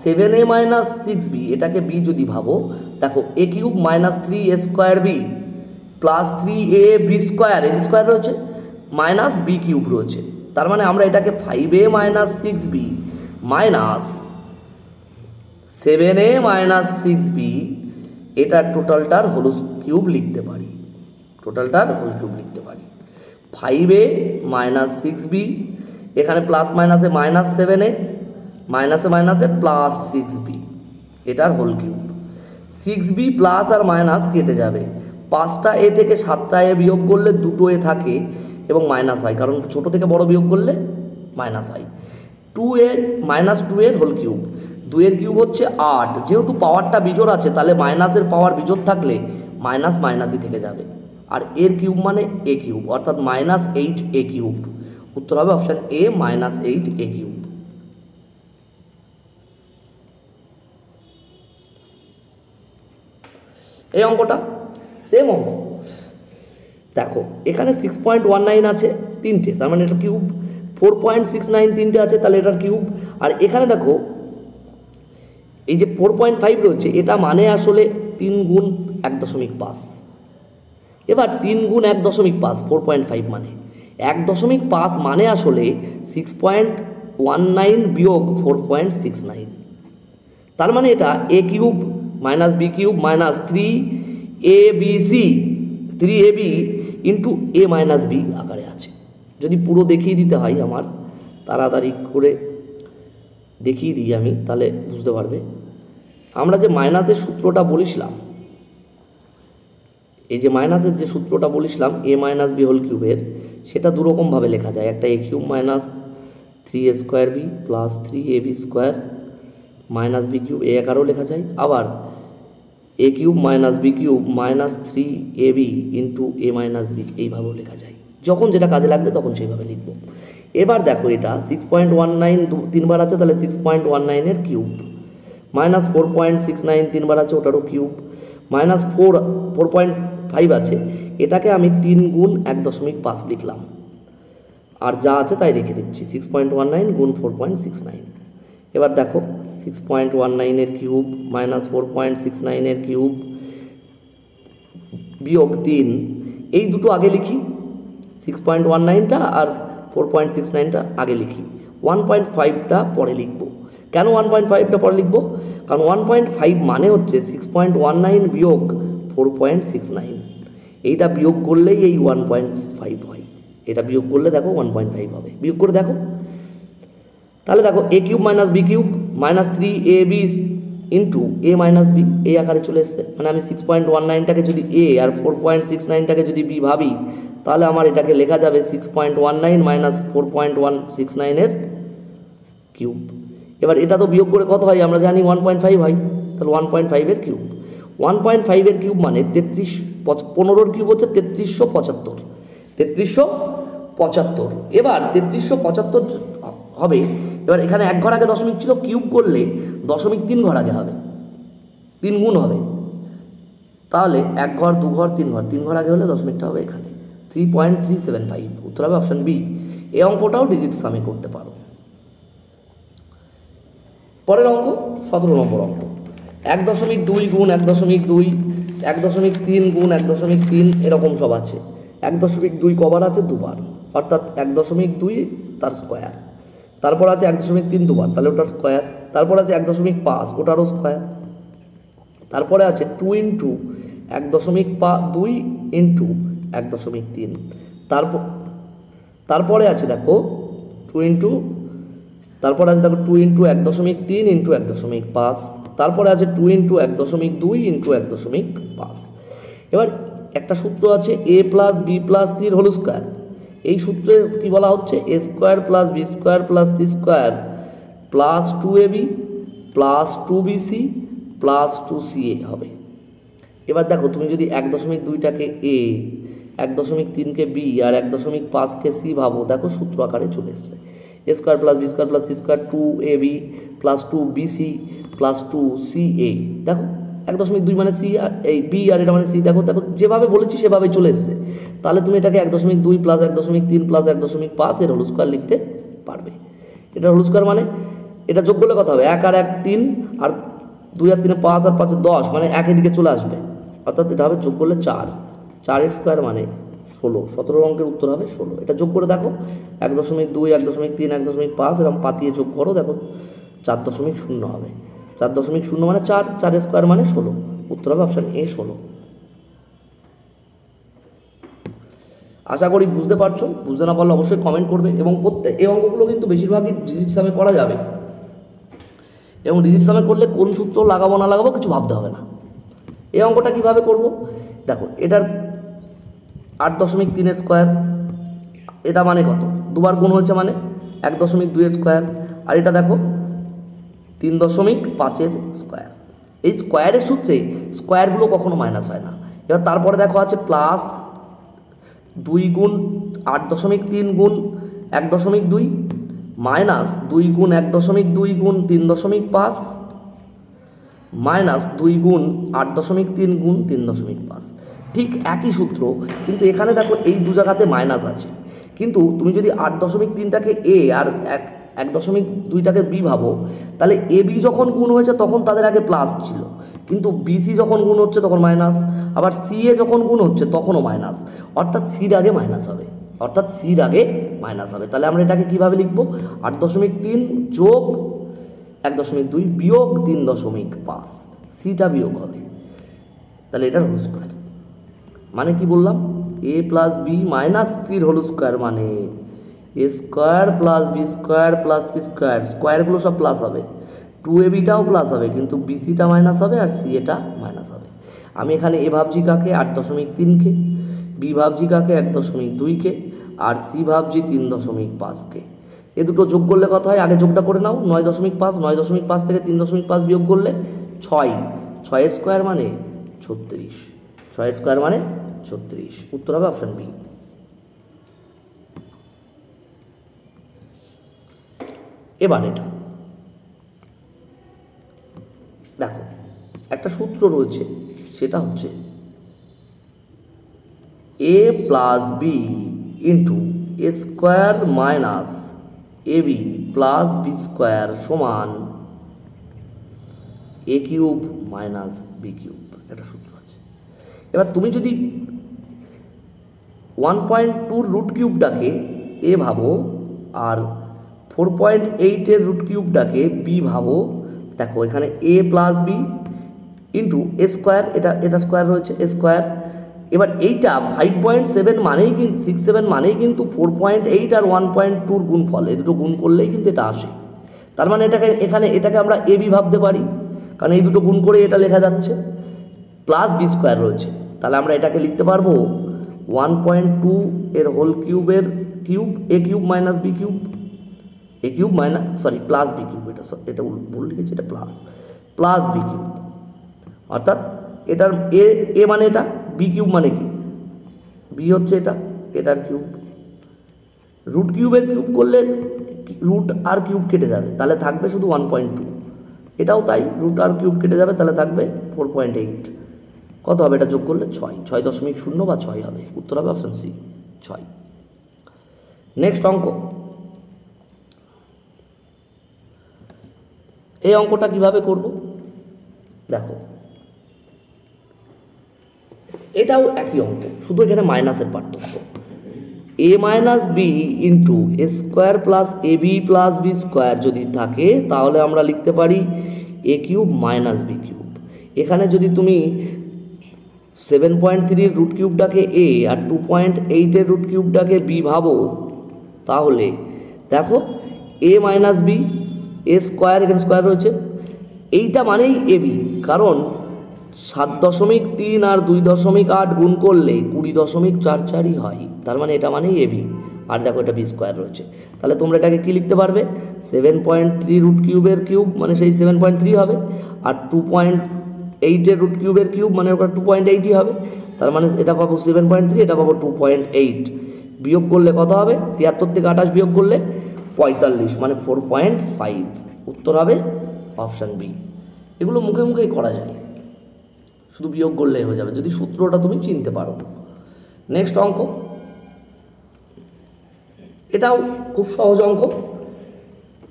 7a মাইনাস 6b এটাকে বি যদি ভাবো, দেখো A cube minus 3a square B plus 3ab square, A square রয়েছে, মাইনাস বি কিউব রয়েছে। তার মানে আমরা এটাকে 5a minus 6b minus 7a minus 6b এটার টোটালটার হোল কিউব লিখতে পারি, টোটালটার হোল কিউব লিখতে পারি। 5a মাইনাস 6b, এখানে প্লাস মাইনাসে মাইনাস 7a, মাইনাসে মাইনাসে প্লাস 6b এটার হোল কিউব। 6b প্লাস আর মাইনাস কেটে যাবে, 5টা এ থেকে 7টা এ বিয়োগ করলে 2টো এ থাকে এবং মাইনাস হয়, কারণ ছোট থেকে বড় বিয়োগ করলে মাইনাস হয়। 2a minus 2 whole cube, 2 cube হচ্ছে 8, যেহেতু পাওয়ারটা বিজোড় আছে তাহলে মাইনাসের পাওয়ার বিজোড় থাকলে মাইনাস মাইনাসই থেকে যাবে, আর এর কিউব মানে এ কিউব, অর্থাৎ মাইনাস 8a কিউব। উত্তর হবে option A, minus 8a cube. এই অঙ্কটা সেম অঙ্ক, দেখো এখানে 6.19 আছে 3টে, তার মানে এটা কিউব। 4.69 3টে আছে, তাহলে এটার কিউব। আর এখানে দেখো এই যে 4.5 রয়েছে, এটা মানে আসলে 3 গুণ 1.5। এবার 3 গুণ 1.5, 4.5 মানে 1.5 মানে আসলে 6.19 বিয়োগ 4.69। তার মানে এটা A cube minus B cube minus 3ab into A minus B আকারে আছে। যদি পুরো দেখিয়ে দিতে হয়, আমার তাড়াতাড়ি করে দেখিয়ে দিই আমি, তাহলে বুঝতে পারবে। আমরা যে মাইনাসের সূত্রটা বলেছিলাম, এই যে মাইনাসের যে সূত্রটা বলেছিলাম এ মাইনাস বি হোল কিউবের, সেটা দুরকমভাবে লেখা যায়। একটা A cube minus 3a square B plus 3ab square minus B cube, A আকারেও লেখা যায়। আবার A cube minus B cube minus 3ab into A minus B, এইভাবেও লেখা যায়। যখন যেটা কাজে লাগবে তখন সেইভাবে লিখব। এবার দেখো এটা 6.19 3বার আছে, তাহলে 6.19 কিউব, মাইনাস 4.69 3বার আছে, ওটারও কিউব, মাইনাস 4.5 আছে, এটাকে আমি 3 গুণ 1.5 লিখলাম, আর যা আছে তাই রেখে দিচ্ছি। 6.19 গুণ 4.69। এবার দেখো 6.19 কিউব মাইনাস 4.69 কিউব বিয়োগ 3, এই দুটো আগে লিখি, 6.19টা আর 4.69টা আগে লিখি, 1.5টা পরে লিখব। কেন 1.5টা পরে লিখব? কারণ 1.5 মানে হচ্ছে 6.19 বিয়োগ 4.69, এইটা বিয়োগ করলেই এই 1.5 হয়। এটা বিয়োগ করলে দেখো 1.5 হবে। বিয়োগ করে দেখো, তাহলে দেখো a cube minus B cube minus 3ab into a minus b, এই আকারে চলে এসছে। মানে আমি 6.19টাকে যদি a আর 4.69টাকে যদি b ভাবি, তাহলে আমার এটাকে লেখা যাবে 6.19 মাইনাস 4.169 কিউব। এবার এটা তো বিয়োগ করে কত হয় আমরা জানি 1.5 হয়, তাহলে 1.5 কিউব। 1.5 কিউব মানে 33, 15 কিউব হচ্ছে 3375, 3375। এবার 3375 হবে। এবার এখানে 1 ঘর আগে দশমিক ছিল, কিউব করলে 0.3 ঘর আগে হবে, 3 গুণ হবে। তাহলে 1 ঘর 2 ঘর 3 ঘর, 3 ঘর আগে হলে দশমিকটা হবে এখানে 3.375। উত্তর হবে অপশান বি। এই অঙ্কটাও ডিজিট সামে করতে পারো। পরের অঙ্ক 17 নম্বর অঙ্ক, 1.2 গুণ 1.2, 1.3 গুণ 1.3, এরকম সব আছে। 1.2 কবার আছে? দুবার, অর্থাৎ 1.2 তার স্কোয়ার। তারপর আছে 1.3 দুবার, তাহলে ওটার স্কোয়ার। তারপর আছে 1.5, ওটারও স্কোয়ার। তারপরে আছে 2 ইন্টু 1.2 ইন্টু 1.3। তারপরে আছে দেখো 2 ইন্টু, তারপরে আছে দেখো 2 ইন্টু 1.3 ইন্টু 1.5। তারপরে আছে 2 ইন্টু 1.2 ইন্টু 1.5। এবার একটা সূত্র আছে a প্লাস বি প্লাস সির হোল স্কোয়ার। এই সূত্রে কি বলা হচ্ছে? a square plus B square plus C square plus 2ab plus 2bc plus 2ca হবে। এবার দেখো তুমি যদি 1.2টাকে a, 1.3কে b আর 1.5কে c ভাবো, দেখো সূত্র আকারে চলে এসছে। a square plus B square plus C square 2ab plus 2bc plus 2ca। দেখো 1.2 মানে সি আর এই বি আর এটা মানে সি, দেখো দেখো যেভাবে বলেছি সেভাবে চলে এসছে। তাহলে তুমি এটাকে 1.2 প্লাস 1.3 প্লাস 1.5 এর হোল স্কোয়ার লিখতে পারবে। এটা হোল স্কোয়ার মানে এটা যোগ করলে কত হবে? 1 আর 1 3, আর 2 আর 3 5 আর 5 10, মানে একের দিকে চলে আসবে, অর্থাৎ এটা হবে যোগ করলে 4, 4 স্কোয়ার মানে 16। 17 অঙ্কের উত্তর হবে 16। এটা যোগ করে দেখো 1.2 1.3 1.5 এরকম পাতিয়ে যোগ করো, দেখো 4.0 হবে। 4.0 মানে 4, 4 স্কোয়ার মানে 16। উত্তর হবে অপশান এ 16। আশা করি বুঝতে পারছো। বুঝতে না পারলে অবশ্যই কমেন্ট করবে। এবং এই অঙ্কগুলো কিন্তু বেশিরভাগই ডিজিট সামে করা যাবে, এবং ডিজিট সামে করলে কোন সূত্র লাগাবো না লাগাবো কিছু ভাবতে হবে না। এই অঙ্কটা কীভাবে করব? দেখো এটার 8.3 স্কোয়ার, এটা মানে কত? দুবার গুণ হয়েছে মানে 1.2 স্কোয়ার, আর এটা দেখো 3.5 স্কোয়ার। এই স্কোয়ারের সূত্রে স্কোয়ারগুলো কখনো মাইনাস হয় না। এবার তারপরে দেখো আছে প্লাস 2 গুণ 8.3 গুণ 1.2 মাইনাস 2 গুণ 1.2 গুণ 3.5 মাইনাস 2 গুণ 8.3 গুণ 3.5। ঠিক একই সূত্র, কিন্তু এখানে দেখো এই দু জায়গাতে মাইনাস আছে। কিন্তু তুমি যদি 8.3টাকে এ আর 1.2টাকে বি ভাবো, তাহলে এ বি যখন গুণ হয়েছে তখন তাদের আগে প্লাস ছিল, কিন্তু বিসি যখন গুণ হচ্ছে তখন মাইনাস, আবার সি এ যখন গুণ হচ্ছে তখনও মাইনাস, অর্থাৎ সির আগে মাইনাস হবে, তাহলে আমরা এটাকে কীভাবে লিখব? 8.3 যোগ 1.2 বিয়োগ 3.5, সিটা বিয়োগ হবে, তাহলে এটার হোল স্কোয়ার। মানে কি বললাম? এ প্লাস বি মাইনাস সির হোল স্কোয়ার মানে A square plus B square plus C square, স্কোয়ারগুলো সব প্লাস হবে, 2abটাও প্লাস হবে, কিন্তু বিসিটা মাইনাস হবে আর সি এটা মাইনাস হবে। আমি এখানে এ ভাবছি কাকে? 8.3কে, বি ভাবছি কাকে? 1.2কে, আর সি ভাবছি 3.5কে। এ দুটো যোগ করলে কত হয়? আগে যোগটা করে নাও। 9.5, 9.5 থেকে 3.5 বিয়োগ করলে 6, 6 স্কোয়ার মানে 36, 6 স্কোয়ার মানে 36। উত্তর হবে অপশান বি। এবার এটা দেখো একটা সূত্র রয়েছে, সেটা হচ্ছে A plus B into A square minus A B plus B square সমান এ কিউব মাইনাস বি কিউব, একটা সূত্র আছে। এবার তুমি যদি 1.2 রুট কিউবটাকে এ ভাবো আর 4.8 রুট কিউবটাকে বি ভাবো, দেখো এখানে এ plus B into A square, এটা স্কোয়ার রয়েছে এ স্কোয়ার। এবার এইটা 5.7 মানেই কিন্তু 6.7 মানেই কিন্তু 4.8 আর 1.2 গুণফল, এই দুটো গুণ করলেই কিন্তু এটা আসে। তার মানে এটাকে আমরা এ বি ভাবতে পারি, কারণ এই দুটো গুণ করে এটা লেখা যাচ্ছে, প্লাস বি স্কোয়ার রয়েছে। তাহলে আমরা এটাকে লিখতে পারবো 1.2 এর হোল কিউবের cube, A cube minus B cube, A cube minus plus B cube, এটা ভুল লিখেছি, এটা প্লাস বি কিউব। অর্থাৎ এটার এ মানে এটা, বি কিউব মানে কি, বি হচ্ছে এটার কিউব। রুট কিউবের কিউব করলে রুট আর কিউব কেটে যাবে, তাহলে থাকবে শুধু 1.2। এটাও তাই, রুট আর কিউব কেটে যাবে, তাহলে থাকবে 4.8। কত হবে এটা যোগ করলে? 6.0 বা 6 হবে। উত্তর হবে অপশন সি, 6। নেক্সট অঙ্ক। এই অঙ্কটা কিভাবে করব দেখো, এটাও একই অঙ্ক, শুধু এখানে মাইনাসের পার্থক্য। এ minus B into A square plus A B plus B square যদি থাকে, তাহলে আমরা লিখতে পারি এ কিউব মাইনাস বি কিউব। এখানে যদি তুমি 7.3 রুট কিউবটাকে এ আর 2.8 রুট কিউবটাকে বি ভাবো, তাহলে দেখো এ মাইনাস বি, এ স্কোয়ার, এখানে স্কোয়ার রয়েছে, এইটা মানেই এ বি, কারণ 7.3 আর 2.8 গুণ করলে 20.44 হয়, তার মানে এটা মানেই এ বি। আর দেখো এটা বি স্কোয়ার রয়েছে, তাহলে তোমরা এটাকে কী লিখতে পারবে? 7.3 রুট কিউবের কিউব মানে সেই 7.3 হবে, আর 2.8 রুট কিউবের কিউব মানে ওটা 2.8 হবে, তার মানে এটা পাবো 7.3, এটা পাবো 2.8। বিয়োগ করলে কত হবে? 73 থেকে 28 বিয়োগ করলে 45, মানে 4.5। উত্তর হবে অপশান বি। এগুলো মুখে মুখেই করা যায়, শুধু বিয়োগ করলেই হয়ে যাবে যদি সূত্রটা তুমি চিনতে পারো। নেক্সট অঙ্ক, এটাও খুব সহজ অঙ্ক।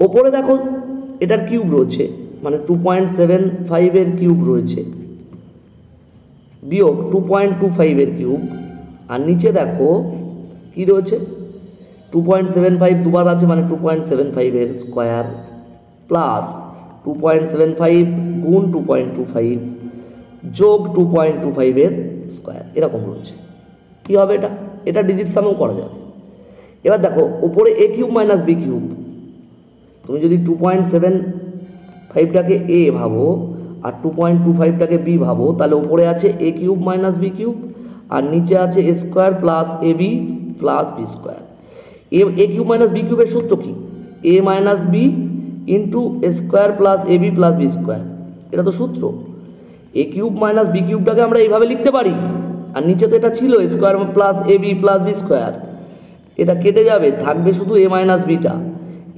ওপরে দেখো এটার কিউব রয়েছে, মানে 2.75 কিউব রয়েছে, বিয়োগ 2.25 কিউব, আর নিচে দেখো কি রয়েছে, 2.75 দুবার আছে, মানে 2.75 স্কোয়ার প্লাস 2.75 গুণ 2.25 যোগ 2.25 স্কোয়ার, এরকম রয়েছে। কী হবে এটা ডিজিট সামও করা যাবে। এবার দেখো ওপরে এ কিউব মাইনাস বি কিউব, তুমি যদি 2.75টাকে এ ভাবো আর 2.25টাকে বি ভাবো, তাহলে ওপরে আছে A cube minus B cube আর নিচে আছে A square plus A B plus B square. A cube minus B কিউবের সূত্র কি? এ minus B into A square plus A B plus B square, এটা তো সূত্র। এ কিউব মাইনাস বি কিউবটাকে আমরা এইভাবে লিখতে পারি, আর নিচে তো এটা ছিল A square plus A B plus B square, এটা কেটে যাবে, থাকবে শুধু এ মাইনাস বিটা,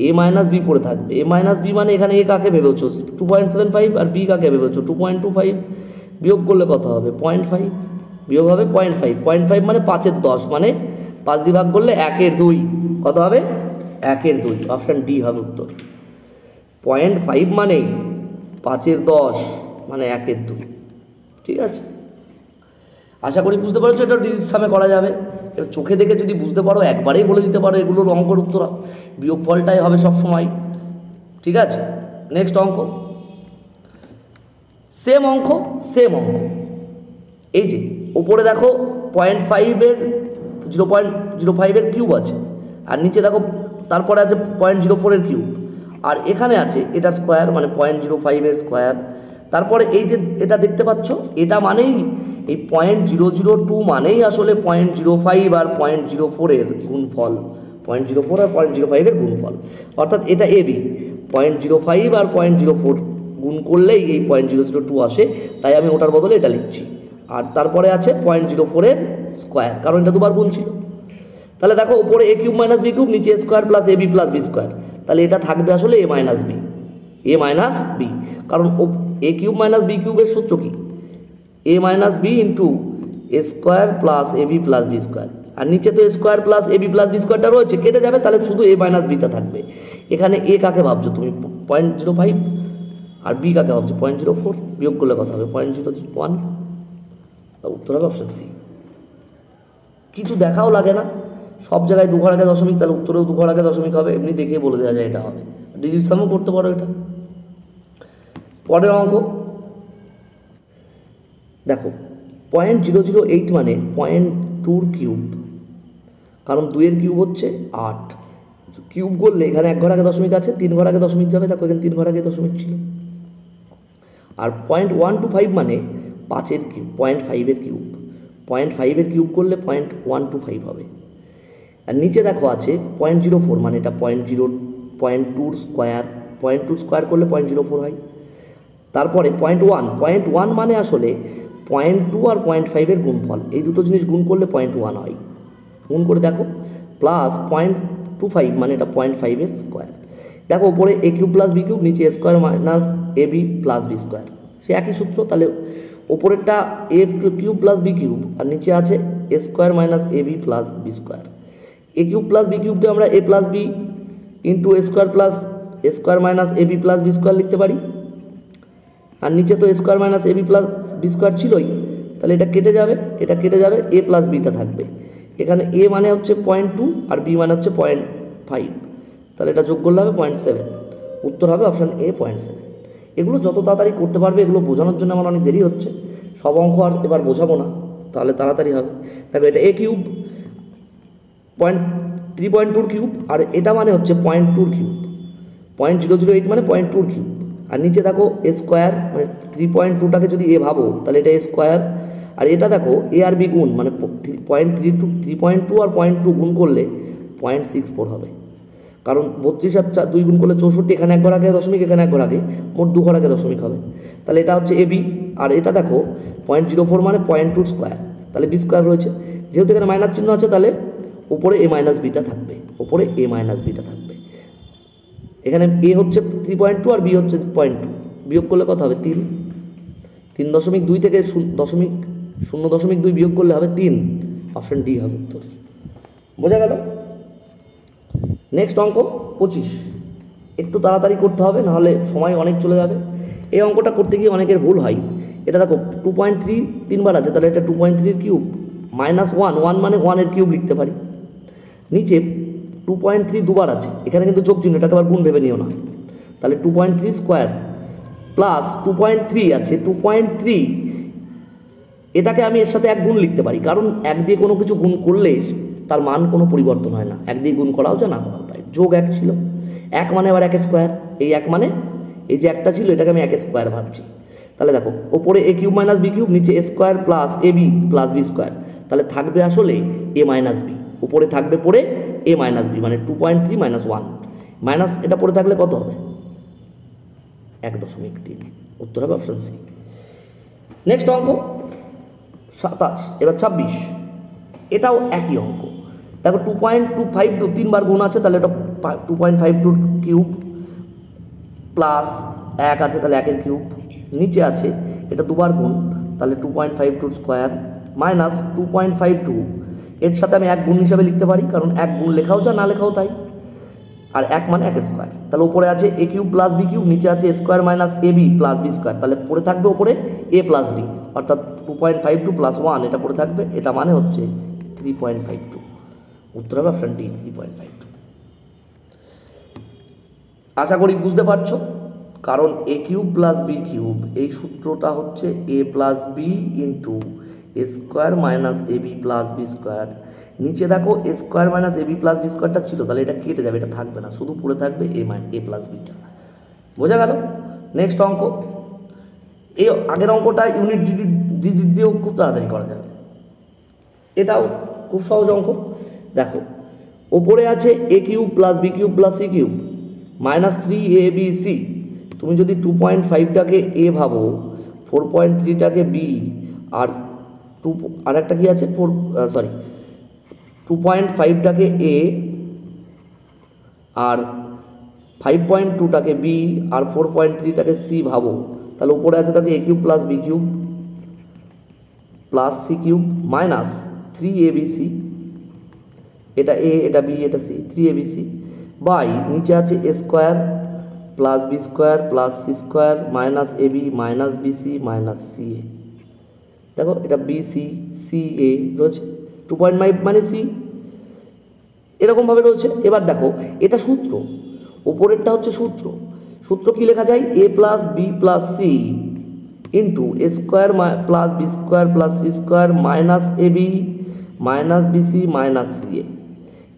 এ মাইনাস বি পড়ে থাকবে। এ মাইনাস বি মানে এখানে এ কাকে ভেবেছো 2.75 আর বি কাকে ভেবেছো 2.25, বিয়োগ করলে কত হবে? 0.5, বিয়োগ হবে 0.5, 0.5 মানে 5/10, মানে 5 দিয়ে ভাগ করলে 1/2, কত হবে? 1/2। অপশান ডি হবে উত্তর। 0.5 মানে 5/10 মানে 1/2। ঠিক আছে, আশা করি বুঝতে পারছো, এটা ডিজিট সামে করা যাবে। এবার চোখে দেখে যদি বুঝতে পারো একবারেই বলে দিতে পারো, এগুলোর অঙ্কর উত্তর বিয়োগফলটাই হবে সব সময়। ঠিক আছে, নেক্সট অঙ্ক, সেম অঙ্ক। এই যে ওপরে দেখো 0.05 কিউব আছে, আর নিচে দেখো তারপরে আছে 0.04 কিউব, আর এখানে আছে এটার স্কোয়ার মানে 0.05 স্কোয়ার। তারপরে এই যে এটা দেখতে পাচ্ছ, এটা মানেই এই 0.002 মানেই আসলে 0.05 আর 0.04 গুণফল, 0.04 আর 0.05 গুণফল, অর্থাৎ এটা এ বি। 0.05 আর 0.04 গুণ করলেই এই 0.002 আসে, তাই আমি ওটার বদলে এটা লিখছি। আর তারপরে আছে 0.04 স্কোয়ার, কারণ এটা দুবার গুণ ছিল। তাহলে দেখো উপরে এ কিউব মাইনাস বি কিউব, নিচে এ square plus A B plus B square, তাহলে এটা থাকবে আসলে এ মাইনাস বি, কারণ এ কিউব মাইনাস বি কিউবের সূত্র কি? এ minus B into A square plus A B plus B square, আর নিচে তো এ square plus A B plus B স্কোয়ারটা রয়েছে, কেটে যাবে, তাহলে শুধু এ মাইনাস বিটা থাকবে। এখানে এ কাকে ভাবছো তুমি? 0.05, আর বি কাকে ভাবছো 0.04, বিয়োগ করলে কথা হবে 0.01। উত্তর হবে অপশন সি। কিছু দেখাও লাগে না, সব জায়গায় 2 ঘর আগে দশমিক, তাহলে উত্তরেও 2 ঘর আগে দশমিক হবে, এমনি দেখে বলে দেওয়া যায় এটা হবে। ডিজিট সামও করতে পারো এটা। পরের অঙ্ক দেখো, 0.008 মানে 0.2 কিউব, কারণ 2 কিউব হচ্ছে 8, কিউব করলে এখানে 1 ঘর আগে দশমিক আছে, 3 ঘর আগে দশমিক যাবে, দেখো এখানে 3 ঘর আগে দশমিক ছিল। আর 0.125 মানে 5 কিউব, 0.5 কিউব, 0.5 কিউব করলে 0.125 হবে। আর নিচে দেখো আছে 0.04 মানে এটা 0.2 স্কোয়ার, 0.2 স্কোয়ার করলে 0.04 হয়। তারপরে 0.1 মানে আসলে 0.2 আর 0.5 গুণফল, এই দুটো জিনিস গুণ করলে 0.1 হয়। গুণ করে দেখো, প্লাস 0.25 মানে এটা 0.5 স্কোয়ার। দেখো ওপরে এ কিউব প্লাস বি কিউব, নিচে এ square minus A B plus B square, সে একই সূত্র। তাহলে ওপরেরটা এ কিউব প্লাস বি কিউব, আর নিচে আছে A square minus A B plus B square. A cube plus B কিউবকে আমরা এ plus B into A square plus A square minus A B plus B square লিখতে পারি। আর নিচে তো এ square minus A B plus B square ছিলই, তাহলে এটা কেটে যাবে, এটা কেটে যাবে, এ প্লাস বিটা থাকবে। এখানে এ মানে হচ্ছে 0.2 আর বি মানে হচ্ছে 0.5, তাহলে এটা যোগ করলে হবে 0.7। উত্তর হবে অপশান এ 0.7। এগুলো যত তাড়াতাড়ি করতে পারবে, এগুলো বোঝানোর জন্য আমার অনেক দেরি হচ্ছে, সব অঙ্ক আর এবার বোঝাবো না, তাহলে তাড়াতাড়ি হবে। দেখো এটা এ কিউব 3.2 কিউব, আর এটা মানে হচ্ছে 0.2 কিউব, 0.008 মানে 0.2 কিউব। আর নিচে দেখো এ স্কোয়ার মানে 3.2টাকে যদি এ ভাবো তাহলে এটা এ স্কোয়ার, আর এটা দেখো এ আর বি গুণ মানে 3.2 আর 0.2 গুণ করলে 0.64 হবে, কারণ 32 আর 2 গুণ করলে 64, এখানে 1 ঘর আগে দশমিক, এখানে 1 ঘর আগে, মোট 2 ঘর আগে দশমিক হবে। তাহলে এটা হচ্ছে এ বি, আর এটা দেখো 0.04 মানে 0.2 স্কোয়ার, তাহলে বি স্কোয়ার রয়েছে। যেহেতু এখানে মাইনাস চিহ্ন আছে, তাহলে ওপরে এ মাইনাস বিটা থাকবে, ওপরে এ মাইনাস বিটা থাকবে। এখানে এ হচ্ছে 3.2 আর বি হচ্ছে 0.2, বিয়োগ করলে কত হবে 3, 3.2 থেকে 0.2 বিয়োগ করলে হবে 3, অপশন ডি হবে উত্তর। বোঝা গেল? নেক্সট অঙ্ক 25, একটু তাড়াতাড়ি করতে হবে, নাহলে সময় অনেক চলে যাবে। এই অঙ্কটা করতে গিয়ে অনেকের ভুল হয়। এটা দেখো 2.3 তিনবার আছে, তাহলে এটা 2.3 কিউব মাইনাস 1 মানে 1 কিউব লিখতে পারি। নিচে 2.3 দুবার আছে, এখানে কিন্তু যোগ চিহ্ন, এটাকে আবার গুণ ভেবে নিও না। তাহলে 2.3 স্কোয়ার প্লাস 2.3 আছে, 2.3 এটাকে আমি এর সাথে 1 গুণ লিখতে পারি, কারণ 1 দিয়ে কোনো কিছু গুণ করলে তার মান কোনো পরিবর্তন হয় না, 1 দিয়ে গুণ করাও যায় না করাও তাই। যোগ 1 ছিল, 1 মানে আবার 1 স্কোয়ার, এই 1 মানে এই যে একটা ছিল এটাকে আমি 1 স্কোয়ার ভাবছি। তাহলে দেখো ওপরে এ কিউব মাইনাস বি কিউব, নিচে এ square plus A B plus B square, তাহলে থাকবে আসলে এ মাইনাস বি, উপরে থাকবে পড়ে এ মাইনাস বি, মানে 2.3 মাইনাস 1 মাইনাস এটা পড়ে থাকলে কত হবে 1.3, উত্তর হবে অপশন সি। নেক্সট অঙ্ক 27, এবার 26, এটাও একই অঙ্ক। দেখো 2.252 তিনবার গুণ আছে, তাহলে এটা 2.52 কিউব প্লাস 1 আছে, তাহলে 1 কিউব। নিচে আছে এটা দুবার গুণ, তাহলে 2.52 স্কোয়ার মাইনাস 2.52, এর সাথে আমি 1 গুণ হিসাবে লিখতে পারি, কারণ 1 গুণ লেখাও যা না লেখাও তাই। আর 1 মানে 1 স্কোয়ার, তাহলে উপরে আছে A cube plus B cube, নিচে আছে A square minus A B plus B square, তাহলে পড়ে থাকবে উপরে এ প্লাস বি, অর্থাৎ 2.52 প্লাস 1 এটা পড়ে থাকবে, এটা মানে হচ্ছে 3.52, উত্তর হবে অপশন ডি 3.52। আশা করি বুঝতে পারছো, কারণ এ কিউব প্লাস বি কিউব এই সূত্রটা হচ্ছে A plus B into A square minus A B plus B square. নিচে দেখো A square minus A B plus B স্কোয়ারটা ছিল, তাহলে এটা কেটে যাবে, এটা থাকবে না, শুধু পড়ে থাকবে এ প্লাস বিটা। বোঝা গেল? নেক্সট অঙ্ক, এই আগের অঙ্কটা ইউনিট ডিজিট দিয়েও খুব তাড়াতাড়ি করা যাবে, এটাও খুব সহজ অঙ্ক। দেখো ওপরে আছে A cube plus B cube plus C cube minus 3abc, তুমি যদি 2.5টাকে এ ভাবো, 4.3টাকে বি, আর আর একটা কি আছে 2.5টাকে এ, আর 5.2টাকে বি, আর 4.3টাকে সি ভাবো, তাহলে উপরে আছে তাকে A cube plus B cube plus C cube minus 3abc, এটা এ, এটা বি, এটা সি, 3abc বাই নিচে আছে A square plus B square plus C square minus A B minus BC minus C A. দেখো এটা বি সি সি এ রয়েছে, 2.5 মানে সি, এরকমভাবে রয়েছে। এবার দেখো এটা সূত্র, ওপরেরটা হচ্ছে সূত্র। সূত্র কি লেখা যায়? A plus B plus C into A square plus B square plus C square minus A B minus B C minus C A.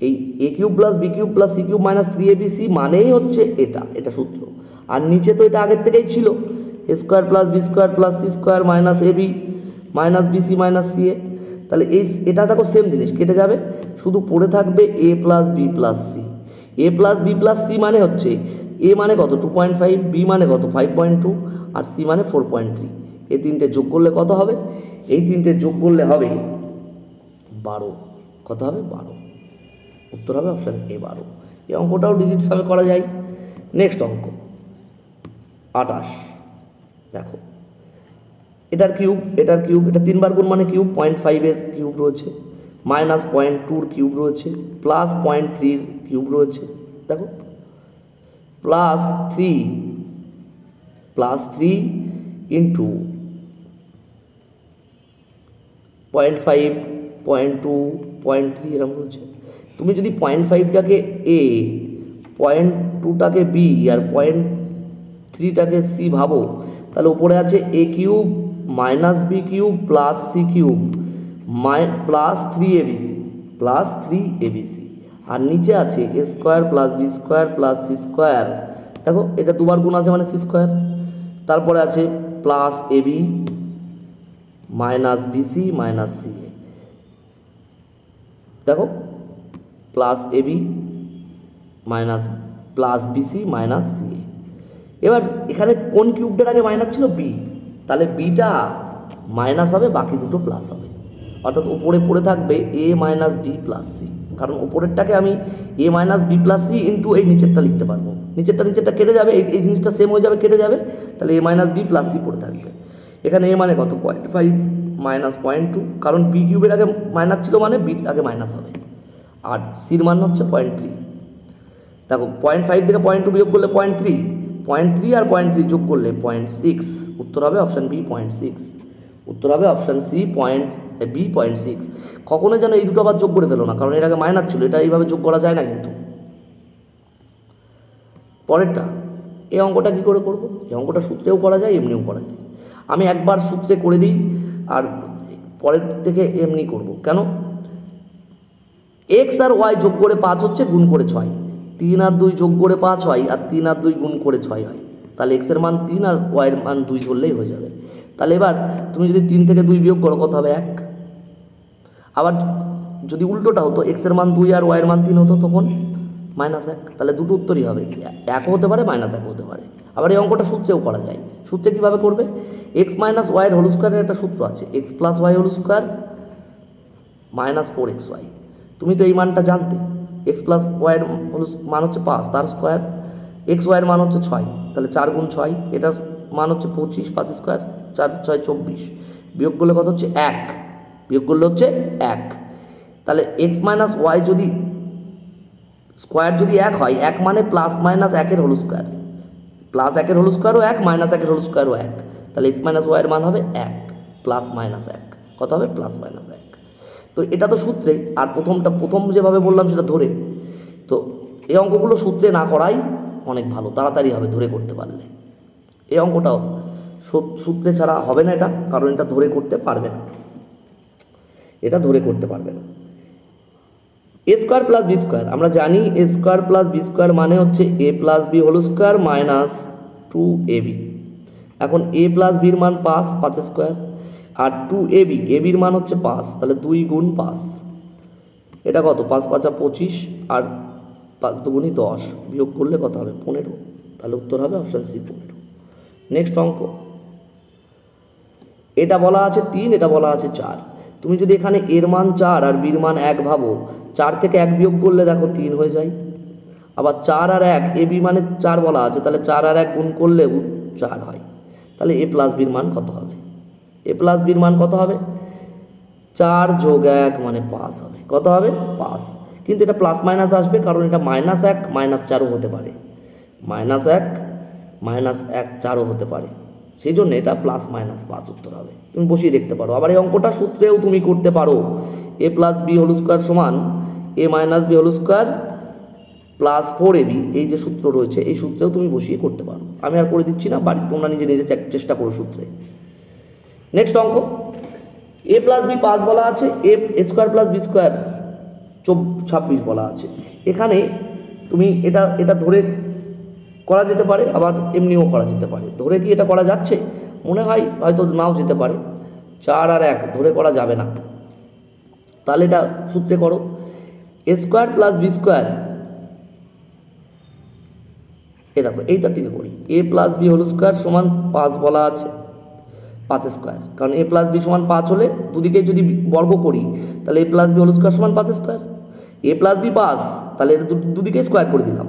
এই A cube plus B cube plus C cube minus 3abc মানেই হচ্ছে এটা সূত্র। আর নিচে তো এটা আগের থেকেই ছিল, A square plus B square plus C square minus A B minus B C minus C A. তাহলে এটা দেখো সেম জিনিস কেটে যাবে, শুধু পড়ে থাকবে এ প্লাস বি প্লাস সি। এ প্লাস বি প্লাস সি মানে হচ্ছে এ মানে কত 2.5, বি মানে কত 5.2, আর সি মানে 4.3। এই তিনটে যোগ করলে কত হবে? এই তিনটে যোগ করলে হবে 12। কত হবে? 12। উত্তর হবে অপশান এ 12। এই অঙ্কটাও ডিজিট সামে করা যায়। নেক্সট অঙ্ক 28। দেখো এটার কিউব, এটা 3 বার গুণ মানে কিউব, 0.5-এর কিউব রয়েছে, মাইনাস 0.2-র কিউব রয়েছে, প্লাস 0.3-র কিউব রয়েছে। দেখো প্লাস 3 ইন্টু 0.5, 0.2, 0.3 এরকম রয়েছে। তুমি যদি 0.5টাকে এ, 0.2টাকে বি আর 0.3টাকে সি ভাবো, তাহলে উপরে আছে A cube minus B cube plus C cube plus 3abc, আর নিচে আছে A square plus B square plus C square. দেখো এটা দুবার গুণ আছে মানে সি স্কোয়ার। তারপরে আছে plus AB minus BC minus C A. দেখো plus AB minus plus BC minus C A. এবার এখানে কোন কিউবটার আগে মাইনাস ছিল? বি, তাহলে বিটা মাইনাস হবে, বাকি দুটো প্লাস হবে। অর্থাৎ উপরে পড়ে থাকবে A minus B plus C, কারণ উপরেরটাকে আমি A minus B plus C into এই নিচেরটা লিখতে পারবো। নিচেরটা কেটে যাবে, এই জিনিসটা সেম হয়ে যাবে, কেটে যাবে, তাহলে এ মাইনাস বি প্লাস সি পড়ে থাকবে। এখানে এ মানে কত 0.5 মাইনাস 0.2, কারণ বি কিউবের আগে মাইনাস ছিল মানে বির আগে মাইনাস হবে, আর সির মান হচ্ছে 0.3। দেখো 0.5 থেকে 0.2 বিয়োগ করলে 0.3 আর 0.3 যোগ করলে 0.6। উত্তর হবে অপশান বি 0.6। উত্তর হবে অপশান সি বি 0.6। কখনো যেন এই দুটো আবার যোগ করে ফেলো না, কারণ এর আগে মাইনাস ছিল, এটা এইভাবে যোগ করা যায় না কিন্তু। পরেরটা এই অঙ্কটা কী করে করবো? এই অঙ্কটা সূত্রেও করা যায়, এমনিও করা যায়। আমি একবার সূত্রে করে দিই আর পরের থেকে এমনি করব। কেন? এক্স আর ওয়াই যোগ করে 5 হচ্ছে, গুণ করে 6। 3 আর 2 যোগ করে 5 হয়, আর 3 আর 2 গুণ করে 6 হয়। তাহলে এক্সের মান 3 আর ওয়াইয়ের মান 2 ধরলেই হয়ে যাবে। তাহলে এবার তুমি যদি 3 থেকে 2 বিয়োগ করো, কত হবে? 1। আবার যদি উল্টোটা হতো, এক্সের মান 2 আর ওয়াইয়ের মান 3 হতো, তখন -1। তাহলে দুটো উত্তরই হবে, 1 হতে পারে -1 হতে পারে। আবার এই অঙ্কটা সূত্রেও করা যায়। সূত্রে কীভাবে করবে? এক্স মাইনাস ওয়াইয়ের হোল স্কোয়ারের একটা সূত্র আছে, x plus y whole square minus 4xy। তুমি তো এই মানটা জানতে, এক্স প্লাস ওয়াইয়ের মান হচ্ছে 5, তার স্কোয়ার, এক্স ওয়াইয়ের মান হচ্ছে 6, তাহলে 4 গুণ 6, এটার মান হচ্ছে 25, 5 স্কোয়ার 4 6 24, বিয়োগ করলে কত হচ্ছে 1, বিয়োগ করলে হচ্ছে 1। তাহলে এক্স মাইনাস ওয়াই যদি স্কোয়ার যদি 1 হয়, 1 মানে প্লাস মাইনাস 1-এর হোল স্কোয়ার, প্লাস 1-এর হোল স্কোয়ারও 1, মাইনাস 1-এর হোল স্কোয়ারও 1, তাহলে এক্স মাইনাস ওয়াইয়ের মান হবে 1 প্লাস মাইনাস 1। কত হবে? Plus minus 1। তো এটা তো সূত্রে, আর প্রথম যেভাবে বললাম সেটা ধরে। তো এই অঙ্কগুলো সূত্রে না করাই অনেক ভালো, তাড়াতাড়ি হবে ধরে করতে পারলে। এই অঙ্কটাও সূত্রে ছাড়া হবে না এটা, কারণ এটা ধরে করতে পারবে না, এটা ধরে করতে পারবে না। A square plus B square, আমরা জানি A square plus B square মানে হচ্ছে A plus B whole square minus 2ab। এখন এ প্লাস বির মান 5 স্কোয়ার, আর 2ab, এবির মান হচ্ছে 5, তাহলে 2 গুণ 5, এটা কত? 5 5 25, আর 5 2 10, বিয়োগ করলে কত হবে? 15। তাহলে উত্তর হবে অপশান সি 15। নেক্সট অঙ্ক, এটা বলা আছে 3, এটা বলা আছে 4। তুমি যদি এখানে এর মান 4 আর বির মান 1 ভাবো, 4 থেকে 1 বিয়োগ করলে দেখো 3 হয়ে যায়। আবার 4 আর 1, এ বি মানে 4 বলা আছে, তাহলে 4 আর 1 গুণ করলে 4 হয়। তাহলে এ প্লাস বির মান কত হবে? এ প্লাস বির মান কত হবে? 4 যোগ 1 মানে 5 হবে। কত হবে? 5। কিন্তু এটা প্লাস মাইনাস আসবে, কারণ এটা -1 -4ও হতে পারে, -1 -1 4ও হতে পারে। সেই জন্য এটা প্লাস মাইনাস 5 উত্তর হবে। তুমি বসিয়ে দেখতে পারো। আবার এই অঙ্কটা সূত্রেও তুমি করতে পারো, a plus B whole square সমান a minus B whole square plus 4ab, এই যে সূত্র রয়েছে এই সূত্রেও তুমি বসিয়ে করতে পারো। আমি আর করে দিচ্ছি না, বাড়িতে তোমরা নিজে নিজে চেষ্টা করো সূত্রে। নেক্সট অঙ্ক, a প্লাস বি 5 বলা আছে, a square plus B square 26 বলা আছে। এখানে তুমি এটা ধরে করা যেতে পারে, আবার এমনিও করা যেতে পারে। ধরে কি এটা করা যাচ্ছে? মনে হয় হয়তো নাও যেতে পারে। 4 আর 1 ধরে করা যাবে না, তাহলে এটা সূত্রে করো। এ স্কোয়ার প্লাস বি স্কোয়ার, এ দেখো এইটার থেকে করি। এ প্লাস বি হোল স্কোয়ার সমান 5 বলা আছে, 5 স্কোয়ার, কারণ এ প্লাস বি সমান 5 হলে দুদিকে যদি বর্গ করি তাহলে এ প্লাস বি হোল স্কোয়ার সমান 5 স্কোয়ার। এ প্লাস বি 5, তাহলে এটা দুদিকে স্কোয়ার করে দিলাম।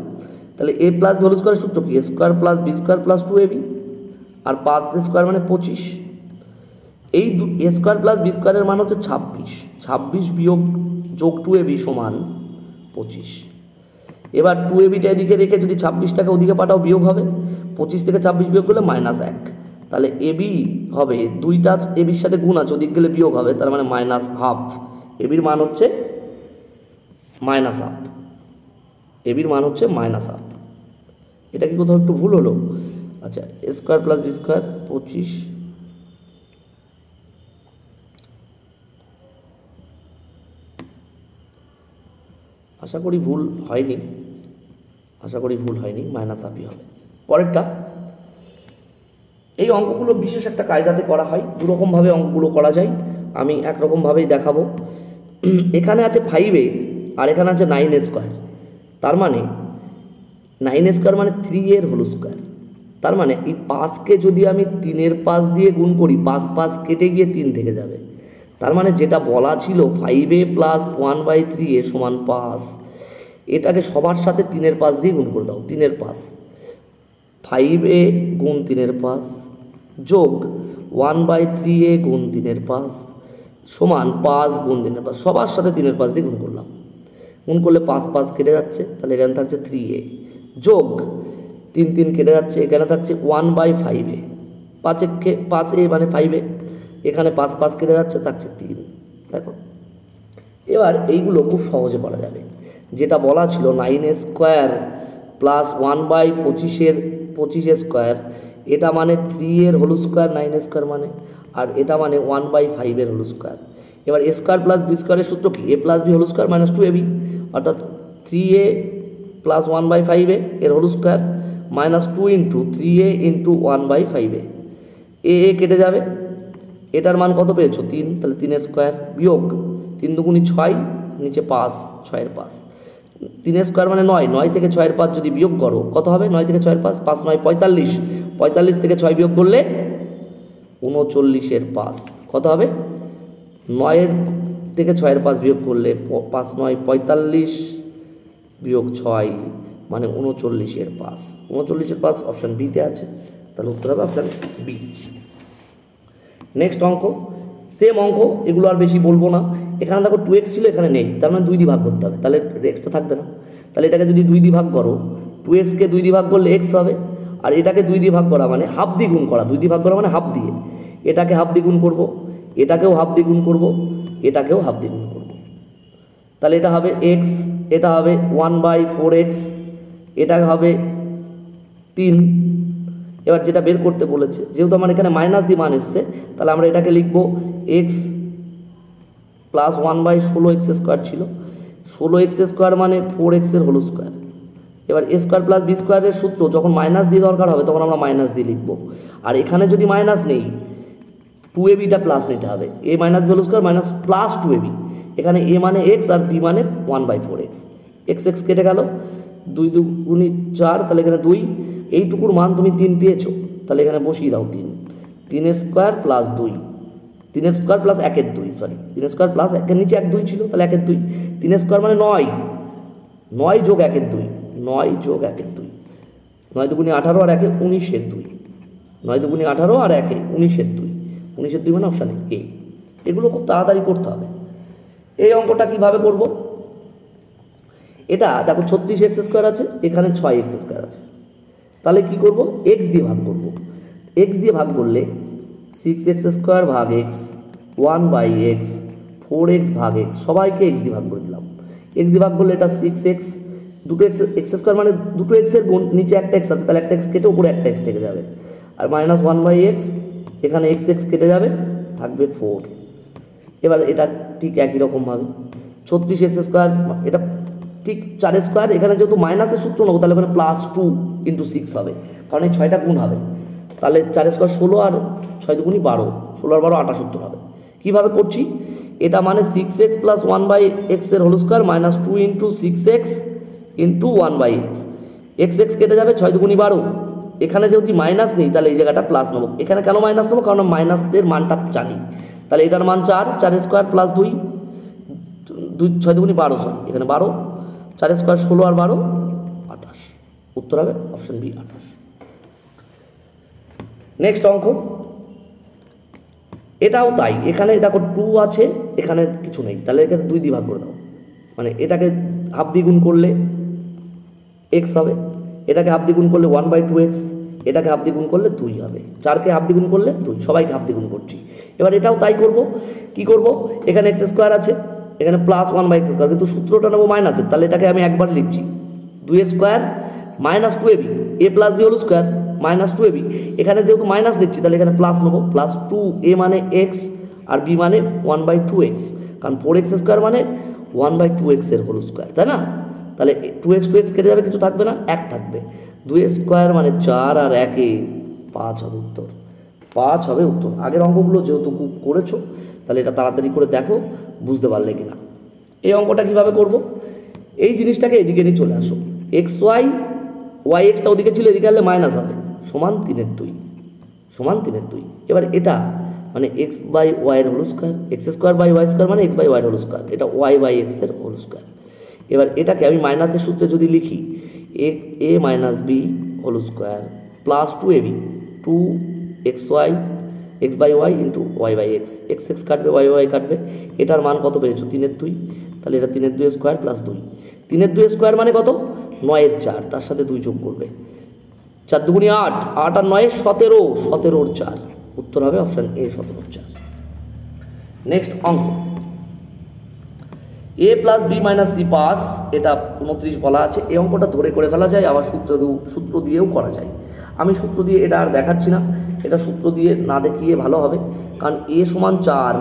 তাহলে এ প্লাস বি হোল স্কোয়ারের সূত্র কি? A square plus B square plus 2ab, আর 5 স্কোয়ার মানে 25। এই এ স্কোয়ার প্লাস বি স্কোয়ারের মান হচ্ছে 26 বিয়োগ যোগ 2ab সমান 25। এবার 2abটা এদিকে রেখে যদি 26টাকে ওদিকে পাঠাও বিয়োগ হবে, 25 থেকে 26 বিয়োগ করলে -1। তাহলে ab হবে, দুইটা এবির সাথে গুণ আছে, ওদিক গেলে বিয়োগ হবে, তার মানে -1/2। এবির মান হচ্ছে -1/2, এবির মান হচ্ছে -1/2। এটা কি কোথাও একটু ভুল হলো? আচ্ছা, এ স্কোয়ার প্লাস বি স্কোয়ার 25, আশা করি ভুল হয়নি, -1/2 হবে। পরেরটা, এই অঙ্কগুলো বিশেষ একটা কায়দাতে করা হয়, দুরকমভাবে অঙ্কগুলো করা যায়, আমি একরকমভাবেই দেখাবো। এখানে আছে 5a আর এখানে আছে 9a স্কোয়ার, তার মানে 9a স্কোয়ার মানে 3a হোল স্কোয়ার। তার মানে এই 5কে যদি আমি 3-এর 5 দিয়ে গুণ করি, 5 কেটে গিয়ে 3 থেকে যাবে। তার মানে যেটা বলা ছিল 5a প্লাস 1/3a সমান 5, এটাকে সবার সাথে 3-এর 5 দিয়ে গুণ করে দাও। 3-এর 5, 5a গুণ 3-এর 5 যোগ 1/3a গুণ 3-এর 5 সমান 5 গুণ 3-এর 5, সবার সাথে 3-এর 5 দিয়ে গুণ করলাম। গুণ করলে 5 কেটে যাচ্ছে, তাহলে এখানে থাকছে 3a যোগ 3 কেটে যাচ্ছে, এখানে থাকছে 1/5a, 5a মানে 5a, এখানে 5 কেটে যাচ্ছে, থাকছে 3। দেখো এবার এইগুলো খুব সহজে করা যাবে। যেটা বলা ছিল 9a স্কোয়ার প্লাস 1/25 স্কোয়ার, এটা মানে 3 হোল স্কোয়ার 9a স্কোয়ার মানে, আর এটা মানে 1/5 হোল স্কোয়ার। এবার এ স্কোয়ার প্লাস বি স্কোয়ারের সূত্র কি? A plus B whole square minus 2ab, অর্থাৎ 3a প্লাস 1/5a এর whole square minus 2 into 3a into 1/5a, A কেটে যাবে, এটার মান কত পেয়েছো? 3, তাহলে 3-এর স্কোয়ার বিয়োগ 3 দুগুণি 6, নিচে 5, 6-এর 5, 3-এর স্কোয়ার মানে 9 থেকে 6-এর 5 যদি বিয়োগ করো কত হবে? 9 থেকে 6-এর 5, 5 9 45 থেকে 6 বিয়োগ করলে 39-এর 5 কত হবে? 9 থেকে 6-এর 5 বিয়োগ করলে 5 9 45 বিয়োগ 6 মানে 39-এর 5। 39-এর 5 অপশান বিতে আছে, তাহলে উত্তর হবে অপশান বি। নেক্সট অঙ্ক, সেম অঙ্ক, এগুলো আর বেশি বলবো না। এখানে দেখো 2x ছিল, এখানে নেই, তার মানে 2 দিয়ে ভাগ করতে হবে, তাহলে এক্সটা থাকবে না। তাহলে এটাকে যদি 2 দিয়ে ভাগ করো, 2xকে 2 দিয়ে ভাগ করলে x হবে, আর এটাকে 2 দিয়ে ভাগ করা মানে হাফ দিয়ে গুণ করা, 2 দিয়ে ভাগ করা মানে হাফ দিয়ে, এটাকে হাফ দিয়ে গুণ করবো, এটাকেও হাফ দিয়ে গুণ করবো, এটাকেও হাফ দিয়ে গুণ করবো, তাহলে এটা হবে x, এটা হবে 1/4x, এটা হবে 3। এবার যেটা বের করতে বলেছে, যেহেতু আমার এখানে মাইনাস দিয়ে মান এসছে, তাহলে আমরা এটাকে লিখবো x প্লাস 1/16x স্কোয়ার ছিল, 16x স্কোয়ার মানে 4x এর হোল স্কোয়ার। এবার এ স্কোয়ার প্লাস বি স্কোয়ারের সূত্র যখন মাইনাস দিয়ে দরকার হবে তখন আমরা মাইনাস দিয়ে লিখবো, আর এখানে যদি মাইনাস নেই 2abটা প্লাস নিতে হবে, a minus B whole square minus plus 2ab, এখানে a মানে x আর b মানে 1/4x, x কেটে গেল, 2 দুগুণি 4, তাহলে এখানে 2, এইটুকুর মান তুমি 3 পেয়েছো, তাহলে এখানে বসিয়ে দাও 3-এর স্কোয়ার প্লাস 2, 3-এর স্কোয়ার প্লাস 1-এর 2, 3-এর স্কোয়ার প্লাস 1-এর নিচে 1 2 ছিল, তাহলে 1-এর 2, 3-এর স্কোয়ার মানে 9 যোগ 1-এর 2, 9 যোগ 1-এর 2, 9 দুগুণি 18 আর 1-এ 19-এর 2, 9 দুগুণি 18 আর 1-এ 19-এর 2, 19-এর 2 মানে অপশান এ। এগুলো খুব তাড়াতাড়ি করতে হবে। এই অঙ্কটা কিভাবে করব? এটা দেখো 36x স্কোয়ার আছে, এখানে 6x স্কোয়ার আছে, তাহলে কি করব? x দিয়ে ভাগ করব। এক্স দিয়ে ভাগ করলে 6x² ভাগ এক্স 1/x 4x ভাগ এক্স, সবাইকে এক্স দিয়ে ভাগ করে দিলাম। এক্স দিয়ে ভাগ করলে এটা 6x, দুটো x² মানে দুটো এক্সের গুণ, নিচে একটা এক্স আছে তাহলে একটা এক্স কেটে উপরে একটা এক্স থেকে যাবে, আর -1/x, এখানে x কেটে যাবে, থাকবে 4। এবার এটা ঠিক একই রকমভাবে 36x², এটা ঠিক 4² এখানে যেহেতু মাইনাসের সূত্র নেবো তাহলে এখানে +2 × 6 হবে, কারণ এই 6টা গুণ হবে, তাহলে 4² 16 আর 6 দুগুণই 12, 16 আর 12 78 হবে। কীভাবে করছি, এটা মানে 6x + 1/x এর whole square -2 × 6x × 1/x, x কেটে যাবে, 6 দুগুণই 12, এখানে যেহেতু মাইনাস নেই তাহলে এই জায়গাটা প্লাস নেবো। এখানে কেন মাইনাস নেবো, কারণ মাইনাসদের মানটা জানি, তাহলে এটার মান 4, 4² + 2, 6 দুগুণই 12, সরি এখানে 12, 4² 16 আর 12 28, উত্তর হবে অপশন বি 28। নেক্সট অঙ্ক, এটাও তাই, এখানে দেখো 2 আছে, এখানে কিছু নেই, তাহলে এখানে 2 দিয়ে ভাগ করে দাও, মানে এটাকে হাফ দিয়ে গুণ করলে এক্স হবে, এটাকে হাফ দিয়ে গুণ করলে 1/2x, এটাকে হাফ দিয়ে গুণ করলে 2 হবে, 4কে হাফ দিয়ে গুণ করলে 2, সবাইকে হাফ দিয়ে গুণ করছি। এবার এটাও তাই করব, কি করব, এখানে x² আছে, এখানে +1/x², কিন্তু সূত্রটা নেবো মাইনাসের, তাহলে এটাকে আমি একবার লিখছি 2a² -2ab, a + b whole square -2ab, এখানে যেহেতু মাইনাস নিচ্ছি তাহলে এখানে প্লাস নেবো, +2a মানে x আর b মানে 1/2x, কারণ 4x² মানে 1/2x এর হোল স্কোয়ার, তাই না? তাহলে 2x কেটে যাবে, কিছু থাকবে না, 1 থাকবে, 2a² মানে 4 আর 1 5 হবে উত্তর, 5 হবে উত্তর। আগের অঙ্কগুলো যেহেতু খুব করেছো তাহলে এটা তাড়াতাড়ি করে দেখো, বুঝতে পারলে কিনা। এই অঙ্কটা কিভাবে করব, এই জিনিসটাকে এদিকে নিয়ে চলে আসো, yxটা ওদিকে ছিল, এদিকে আসলে মাইনাস হবে, সমান 3/2, সমান 3/2। এবার এটা মানে x/y এর হোল স্কোয়ার, x² মানে x/y এর হোল স্কোয়ার, এটা y/x এর হোল স্কোয়ার। এবার এটাকে আমি মাইনাসের সূত্রে যদি লিখি a - b whole square +2ab, 2xy x/y × y/x, x কাটবে, y কাটবে, এটার মান কত পেয়েছো 3/2, তাহলে এটা 3/2² + 2, 3/2² মানে কত, 9 × 4, তার সাথে 2 যোগ করবে, 4 দুগুণি 8, 8 আর 9 17, 17 × 4, উত্তর হবে অপশান এ 17 × 4। নেক্সট অঙ্ক, a + b - c পাস, এটা 29 বলা আছে। এই অঙ্কটা ধরে করে ফেলা যায়, আবার সূত্র দিয়েও করা যায়। আমি সূত্র দিয়ে এটা আর দেখাচ্ছি না, এটা সূত্র দিয়ে না দেখিয়ে ভালো হবে, কারণ a = 4,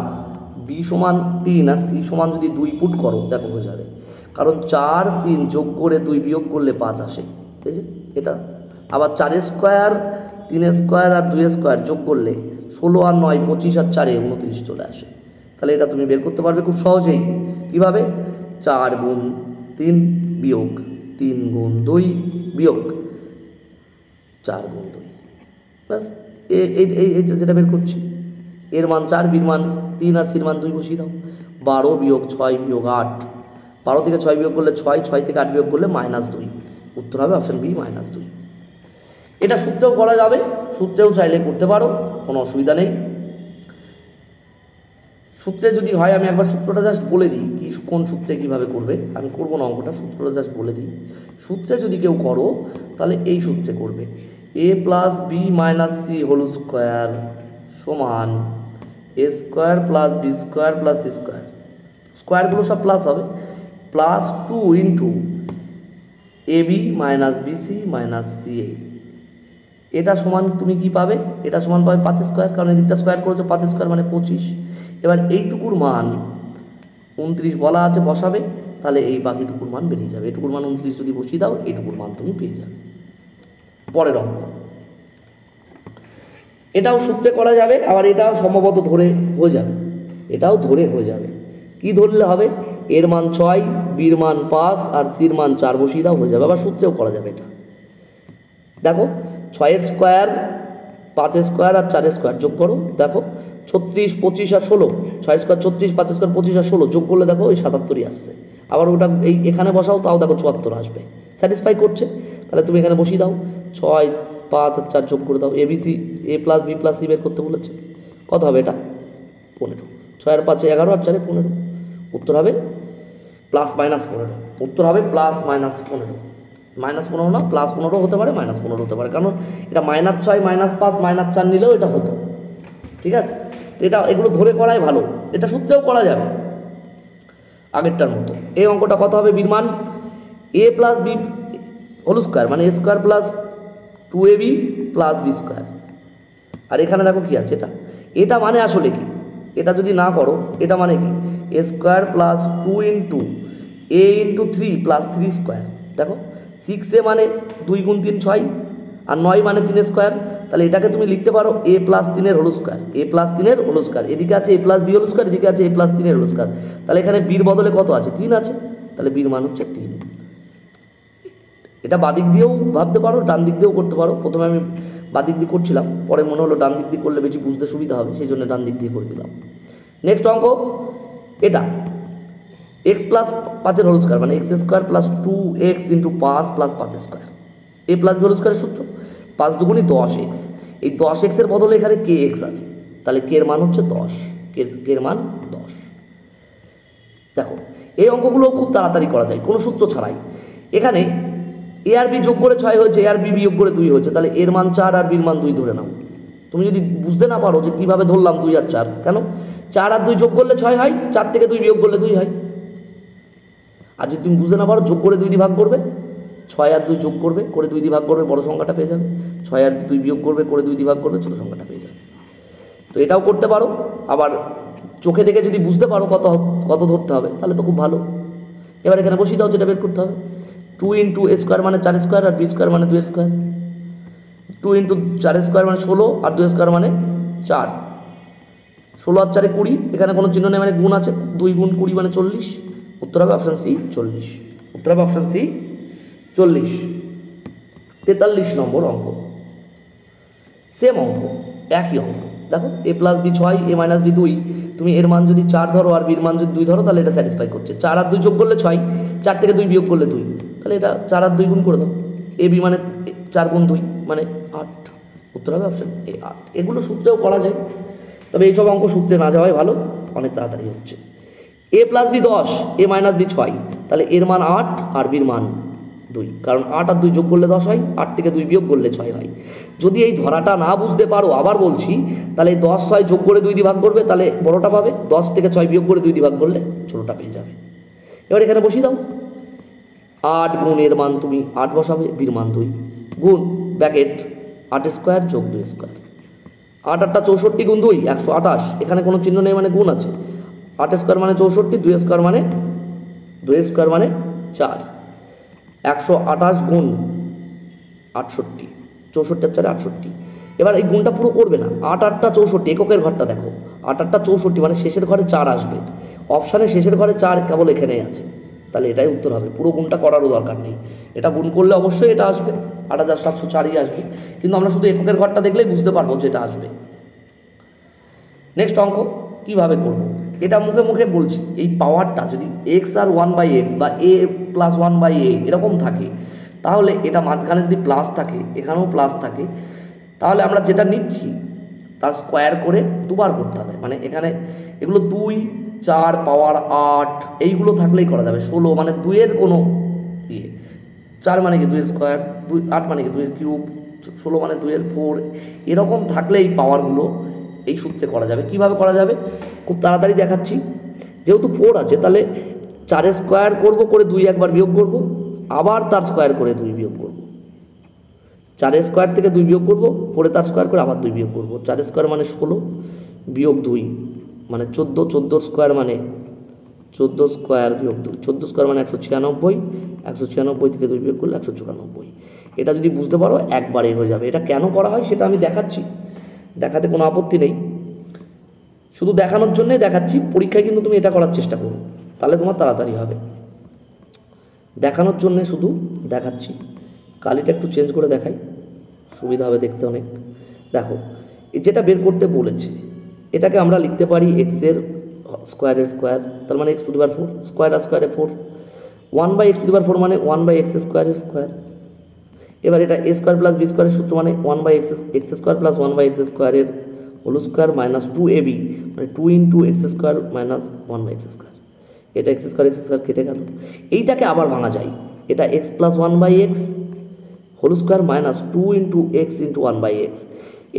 b = 3 আর c = যদি 2 পুট করো দেখো হয়ে যাবে, কারণ 4 3 যোগ করে 2 বিয়োগ করলে 5 আসে, ঠিক আছে? এটা আবার 4² 3² আর 2² যোগ করলে 16 আর 9 25 আর 4 29 চলে আসে, তাহলে এটা তুমি বের করতে পারবে খুব সহজেই। কিভাবে, 4 × 3 বিয়োগ 3 × 2 বিয়োগ 4 × 2, ব্যাস এইটা যেটা বের করছি, এর মান 4, বির মান 3 আর সির মান 2 বসিয়ে দাও, 12 - 6 - 8, 12 থেকে 6 বিয়োগ করলে 6, 6 থেকে 8 বিয়োগ করলে -2, উত্তর হবে অপশান বি -2। এটা সূত্রেও করা যাবে, সূত্রেও চাইলে করতে পারো, কোনো অসুবিধা নেই। সূত্রে যদি হয়, আমি একবার সূত্রটা জাস্ট বলে দিই, কি কোন সূত্রে কীভাবে করবে, আমি করবো না অঙ্কটা, সূত্রটা জাস্ট বলে দিই। সূত্রে যদি কেউ করো তাহলে এই সূত্রে করবে, a + b - c whole square সমান a² + b² + c², স্কোয়ারগুলো সব প্লাস হবে, +2 × ab - bc - ca, এটা সমান তুমি কি পাবে, এটা সমান পাবে 5², কারণ এদিকটা স্কোয়ার করেছো, 5² মানে 25। এবার এইটুকুর মান 29 বলা আছে, বসাবে, তাহলে এই বাকিটুকুর মান বেরিয়ে যাবে, এটুকুর মান 29 যদি বসিয়ে দাও এইটুকুর মান তুমি পেয়ে যাবে। পরের অঙ্ক, এটাও সূত্রে করা যাবে, আবার এটাও সম্ভবত ধরে হয়ে যাবে, এটাও ধরে হয়ে যাবে। কি ধরলে হবে, এর মান 6, বির মান 5 আর সির মান 4 বসিয়ে দাও, হয়ে যাবে। আবার সূত্রেও করা যাবে এটা, দেখো 6 স্কোয়ার 5² আর 4² যোগ করো, দেখো 36 25 আর 16, 6² 36 5² 25 আর 16 যোগ করলে দেখো ওই 77ই আসছে। আবার ওটা এখানে বসাও, তাও দেখো 74 আসবে, স্যাটিসফাই করছে, তাহলে তুমি এখানে বসিয়ে দাও, 6 5 আর 4 যোগ করে দাও, a + b + c বের করতে বলেছে, কত হবে এটা 15, 6 আর 5 11 আর 4 15, উত্তর হবে +-15, উত্তর হবে +-15। -15 না, +15 হতে পারে, -15 হতে পারে, কারণ এটা -6 -5 -4 নিলেও এটা হতো। ঠিক আছে, তো এটা এগুলো ধরে করাই ভালো, এটা সূত্রেও করা যাবে আগেরটার মতো। এই অঙ্কটা কত হবে? বির মান a + b হোল স্কোয়ার মানে a square plus 2ab plus b square. আর এখানে দেখো কি আছে, এটা মানে আসলে কি, এটা যদি না করো, এটা মানে কি a square plus 2 into a into 3 plus 3 square. দেখো 6a মানে 2 × 3 6, আর 9 মানে 3 স্কোয়ার। তাহলে এটাকে তুমি লিখতে পারো a + 3 whole square, a + 3 whole square. এদিকে আছে a + b হোল স্কোয়ার, এদিকে আছে a + 3 হোল স্কোয়ার। তাহলে এখানে বির বদলে কত আছে? 3 আছে। তাহলে বির মান হচ্ছে 3। এটা বাদিক দিয়েও ভাবতে পারো, ডান দিক দিয়েও করতে পারো। প্রথমে আমি বাদিক দিয়ে করছিলাম, পরে মনে হলো ডান দিক দিয়ে করলে বেশি বুঝতে সুবিধা হবে, সেই জন্য ডান দিক দিয়ে করে দিলাম। নেক্সট অঙ্ক এটা x + 5 হোল স্কোয়ার মানে x square plus 2x into 5 plus 5 square. a + b whole স্কোয়ারের সূত্র 5 দুগুণি 10x। এই 10x এর বদলে এখানে kx আছে, তাহলে k এর মান হচ্ছে 10, k এর মান 10। দেখো এই অঙ্কগুলো খুব তাড়াতাড়ি করা যায় কোনো সূত্র ছাড়াই। এখানে a আর b যোগ করে 6 হয়েছে, a আর b বিয়োগ করে 2 হয়েছে, তাহলে এর মান 4 আর বির মান 2 ধরে নাও। তুমি যদি বুঝতে না পারো যে কীভাবে ধরলাম 2 আর 4, কেন 4 আর 2 যোগ করলে 6 হয়, 4 থেকে 2 বিয়োগ করলে 2 হয়। আর যদি তুমি বুঝতে না পারো, যোগ করে 2 দিয়ে ভাগ করবে, 6 আর 2 যোগ করবে, করে 2 দিয়ে ভাগ করবে, বড় সংখ্যাটা পেয়ে যাবে। 6 আর 2 বিয়োগ করবে, করে 2 দিয়ে ভাগ করবে, ছোটো সংখ্যাটা পেয়ে যাবে। তো এটাও করতে পারো। আবার চোখে দেখে যদি বুঝতে পারো কত কত ধরতে হবে, তাহলে তো খুব ভালো। এবার এখানে বসিয়ে দাও, যেটা বের করতে হবে। 2 ইন্টু a স্কোয়ার মানে 4 স্কোয়ার, আর b স্কোয়ার মানে 2 স্কোয়ার। 2 ইন্টু 4 স্কোয়ার মানে 16, আর 2 স্কোয়ার মানে 4। 16 আর 4 20, এখানে কোনো চিহ্ন নেই মানে গুণ আছে, 2 × 20 মানে 40। উত্তর হবে অপশান সি 40। উত্তর হবে অপশান সি 40। 43 নম্বর অঙ্ক, সেম অঙ্ক, একই অঙ্ক। দেখো a + b 6, a - b 2, তুমি এর মান যদি 4 ধরো আর বির মান যদি 2 ধরো, তাহলে এটা স্যাটিসফাই করছে। 4 আর 2 যোগ করলে 6, 4 থেকে 2 বিয়োগ করলে 2, তাহলে এটা 4 আর 2 গুণ করে দাও। a b মানে 4 × 2 মানে 8। উত্তর হবে অপশান এ 8। এগুলো সূত্রেও করা যায়, তবে এইসব অঙ্ক সূত্রে না যাওয়াই ভালো, অনেক তাড়াতাড়ি হচ্ছে। a + b 10, a - b 6, তাহলে এর মান 8 আর বির মান 2, কারণ 8 আর 2 যোগ করলে 10 হয়, 8 থেকে 2 বিয়োগ করলে 6 হয়। যদি এই ধরাটা না বুঝতে পারো, আবার বলছি, তাহলে 10 6 যোগ করে 2 দিয়ে ভাগ করবে, তাহলে বড়টা পাবে। 10 থেকে 6 বিয়োগ করে 2 দিয়ে ভাগ করলে ছোটোটা পেয়ে যাবে। এবার এখানে বসিয়ে দাও, 8 গুণ এর মান তুমি 8 বসাবে, বির মান 2, গুণ ব্র্যাকেট 8 স্কোয়ার যোগ 2 স্কোয়ার। 8 8টা 64 গুণ 2 128, এখানে কোনো চিহ্ন নেই মানে গুণ আছে। 8 স্কোয়ার মানে 64, 2 স্কোয়ার মানে 4। 128 গুণ 68, 64 আর 4 68। এবার এই গুণটা পুরো করবে না, 8 8টা 64, এককের ঘরটা দেখো, 8 8টা 64 মানে শেষের ঘরে 4 আসবে। অপশানে শেষের ঘরে 4 কেবল এখানেই আছে, তাহলে এটাই উত্তর হবে। পুরো গুণটা করারও দরকার নেই, এটা গুণ করলে অবশ্যই এটা আসবে, 8704ই আসবে, কিন্তু আমরা শুধু এককের ঘরটা দেখলেই বুঝতে পারবো যে এটা আসবে। নেক্সট অঙ্ক কীভাবে করব, এটা মুখে মুখে বলছি। এই পাওয়ারটা যদি x আর 1/x বা a + 1/a এরকম থাকে, তাহলে এটা মাঝখানে যদি প্লাস থাকে, এখানেও প্লাস থাকে, তাহলে আমরা যেটা নিচ্ছি তার স্কোয়ার করে দুবার করতে হবে। মানে এখানে এগুলো 2 4 পাওয়ার 8 এইগুলো থাকলেই করা যাবে। 16 মানে 2 এর কোনো 4 মানে কি 2 এর স্কোয়ার, 8 মানে কি 2 এর কিউব, 16 মানে 2 এর 4, এরকম থাকলে এই পাওয়ারগুলো এই সূত্রে করা যাবে। কিভাবে করা যাবে খুব তাড়াতাড়ি দেখাচ্ছি। যেহেতু 4 আছে, তাহলে 4 স্কোয়ার করব, করে 2 একবার বিয়োগ করব, আবার তার স্কোয়ার করে 2 বিয়োগ করব। 4 স্কোয়ার থেকে 2 বিয়োগ করব, পরে তার স্কোয়ার করে আবার 2 বিয়োগ করব। 4 স্কোয়ার মানে 16 বিয়োগ 2 মানে 14, 14 স্কোয়ার মানে 14 স্কোয়ার বিয়োগ 2, 14 স্কোয়ার মানে 196, 196 থেকে 2 বিয়োগ করলে 194। এটা যদি বুঝতে পারো একবারে হয়ে যাবে। এটা কেন করা হয় সেটা আমি দেখাচ্ছি, দেখাতে কোনো আপত্তি নেই, শুধু দেখানোর জন্যই দেখাচ্ছি। পরীক্ষায় কিন্তু তুমি এটা করার চেষ্টা করো, তাহলে তোমার তাড়াতাড়ি হবে। দেখানোর জন্যে শুধু দেখাচ্ছি, কালিটা একটু চেঞ্জ করে দেখাই, সুবিধা হবে দেখতে অনেক। দেখো যেটা বের করতে বলেছে, এটাকে আমরা লিখতে পারি এক্সের স্কোয়ারের স্কোয়ার, তার মানে x⁴, স্কোয়ার আর স্কোয়ারে 4, 1/x⁴ মানে 1/x স্কোয়ারের স্কোয়ার। এবার এটা a স্কোয়ার প্লাস b স্কোয়ারের সূত্র মানে 1/x স্কোয়ার প্লাস 1/x স্কোয়ারের হোল স্কোয়ার মাইনাস 2ab মানে 2 × x square minus 1/x square. এটা x স্কোয়ার কেটে গেল। এইটাকে আবার ভাঙা যায়, এটা x plus one by x whole square minus 2 into x into one by x,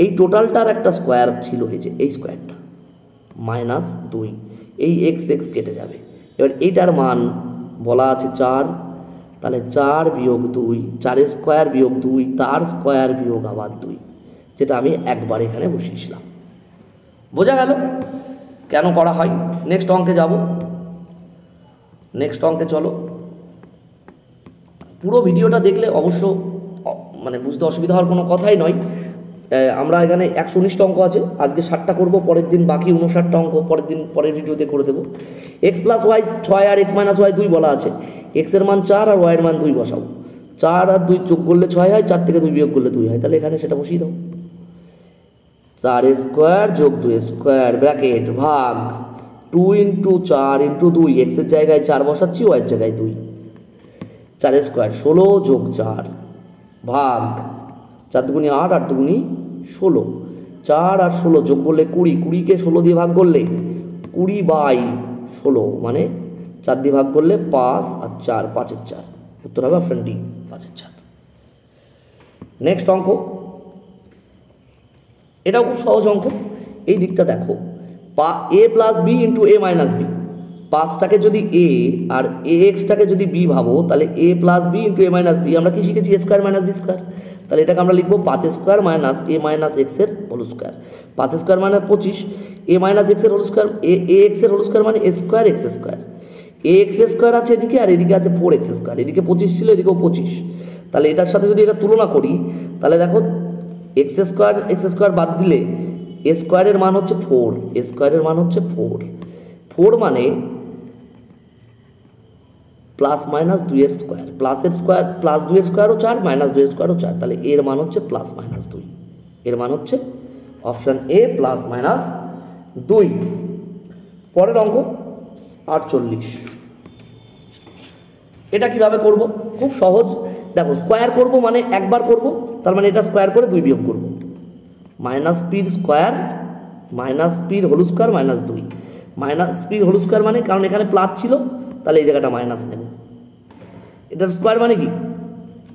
এই টোটালটার একটা স্কোয়ার ছিল, এই যে এই স্কোয়ারটা মাইনাস 2, এই এক্স এক্স কেটে যাবে। এবার এইটার মান বলা আছে 4, তাহলে 4 বিয়োগ 2, 4 স্কোয়ার বিয়োগ 2, তার স্কোয়ার বিয়োগ আবার 2, যেটা আমি একবার এখানে বসিয়েছিলাম। বোঝা গেল কেন করা হয়? নেক্সট অঙ্কে যাব। নেক্সট অঙ্কে চলো। পুরো ভিডিওটা দেখলে অবশ্য মানে বুঝতে অসুবিধা হওয়ার কোনো কথাই নয়। আমরা এখানে 119টা অঙ্ক আছে, আজকে 60টা করবো, পরের দিন বাকি 59টা অঙ্ক পরের ভিডিওতে করে দেবো। এক্স প্লাস ওয়াই 6 আর এক্স মাইনাস ওয়াই 2 বলা আছে, এক্সের মান 4 আর ওয়াইয়ের মান 2 বসাও। 4 আর 2 যোগ করলে 6 হয়, 4 থেকে 2 বিয়োগ করলে 2 হয়, তাহলে এখানে সেটা বসিয়ে দাও। 4 স্কোয়ার যোগ 2 স্কোয়ার ব্র্যাকেট ভাগ 2 ইন্টু 4 ইন্টু 2, এক্সের জায়গায় 4 বসাচ্ছি, ওয়াইয়ের জায়গায় 2, 4 স্কোয়ার 16 যোগ 4 ভাগ 4 দুগুণি 8, 8 দুগুণি 16, 4 আর 16 যোগ করলে 20, 20কে 16 দিয়ে ভাগ করলে 20 বাই 16, মানে 4 দিয়ে ভাগ করলে 5 আর 4, 5-এর 4, উত্তর হবে অপশন ডি, 5-এর 4। নেক্সট অঙ্ক, এটাও খুব সহজ অঙ্ক। এই দিকটা দেখো, এ প্লাস বি ইন্টু এ মাইনাস বি, 5টাকে যদি এ আর এ এক্সটাকে যদি বি ভাবো, তাহলে এ প্লাস বি ইন্টু এ মাইনাস বি, আমরা কি শিখেছি? এ স্কোয়ার মাইনাস বি স্কোয়ার, তাহলে এটাকে আমরা লিখবো 5 স্কোয়ার মাইনাস এ মাইনাস এক্সের হোল স্কোয়ার। 5 স্কোয়ার মানে 25, এ মাইনাস এক্সের হোল স্কোয়ার, এ এক্সের হোল স্কোয়ার মানে A square x square, A x square আছে এদিকে, আর এদিকে আছে 4x স্কোয়ার, এদিকে 25 ছিল, এদিকেও 25, তাহলে এটার সাথে যদি এটা তুলনা করি, তাহলে দেখো এক্স স্কোয়ার বাদ দিলে এ স্কোয়ারের মান হচ্ছে 4, এ স্কোয়ারের মান হচ্ছে 4 মানে প্লাস মাইনাস 2 এর স্কোয়ার, প্লাসের স্কোয়ার প্লাস 2 এর স্কোয়ারও 4, মাইনাস 2 এর স্কোয়ারও 4, তাহলে এর মান হচ্ছে প্লাস মাইনাস 2, এর মান হচ্ছে অপশান এ প্লাস মাইনাস 2। পরের অঙ্ক 48, এটা কিভাবে করব? খুব সহজ। দেখো স্কোয়ার করব মানে একবার করব, তার মানে এটা স্কোয়ার করে 2 বিয়োগ করব, মাইনাস পির স্কোয়ার মাইনাস পির হোল স্কোয়ার মাইনাস 2, মাইনাস পির হোল স্কোয়ার মানে, কারণ এখানে প্লাস ছিল তাহলে এই জায়গাটা মাইনাস নেব। এটার স্কোয়ার মানে কি?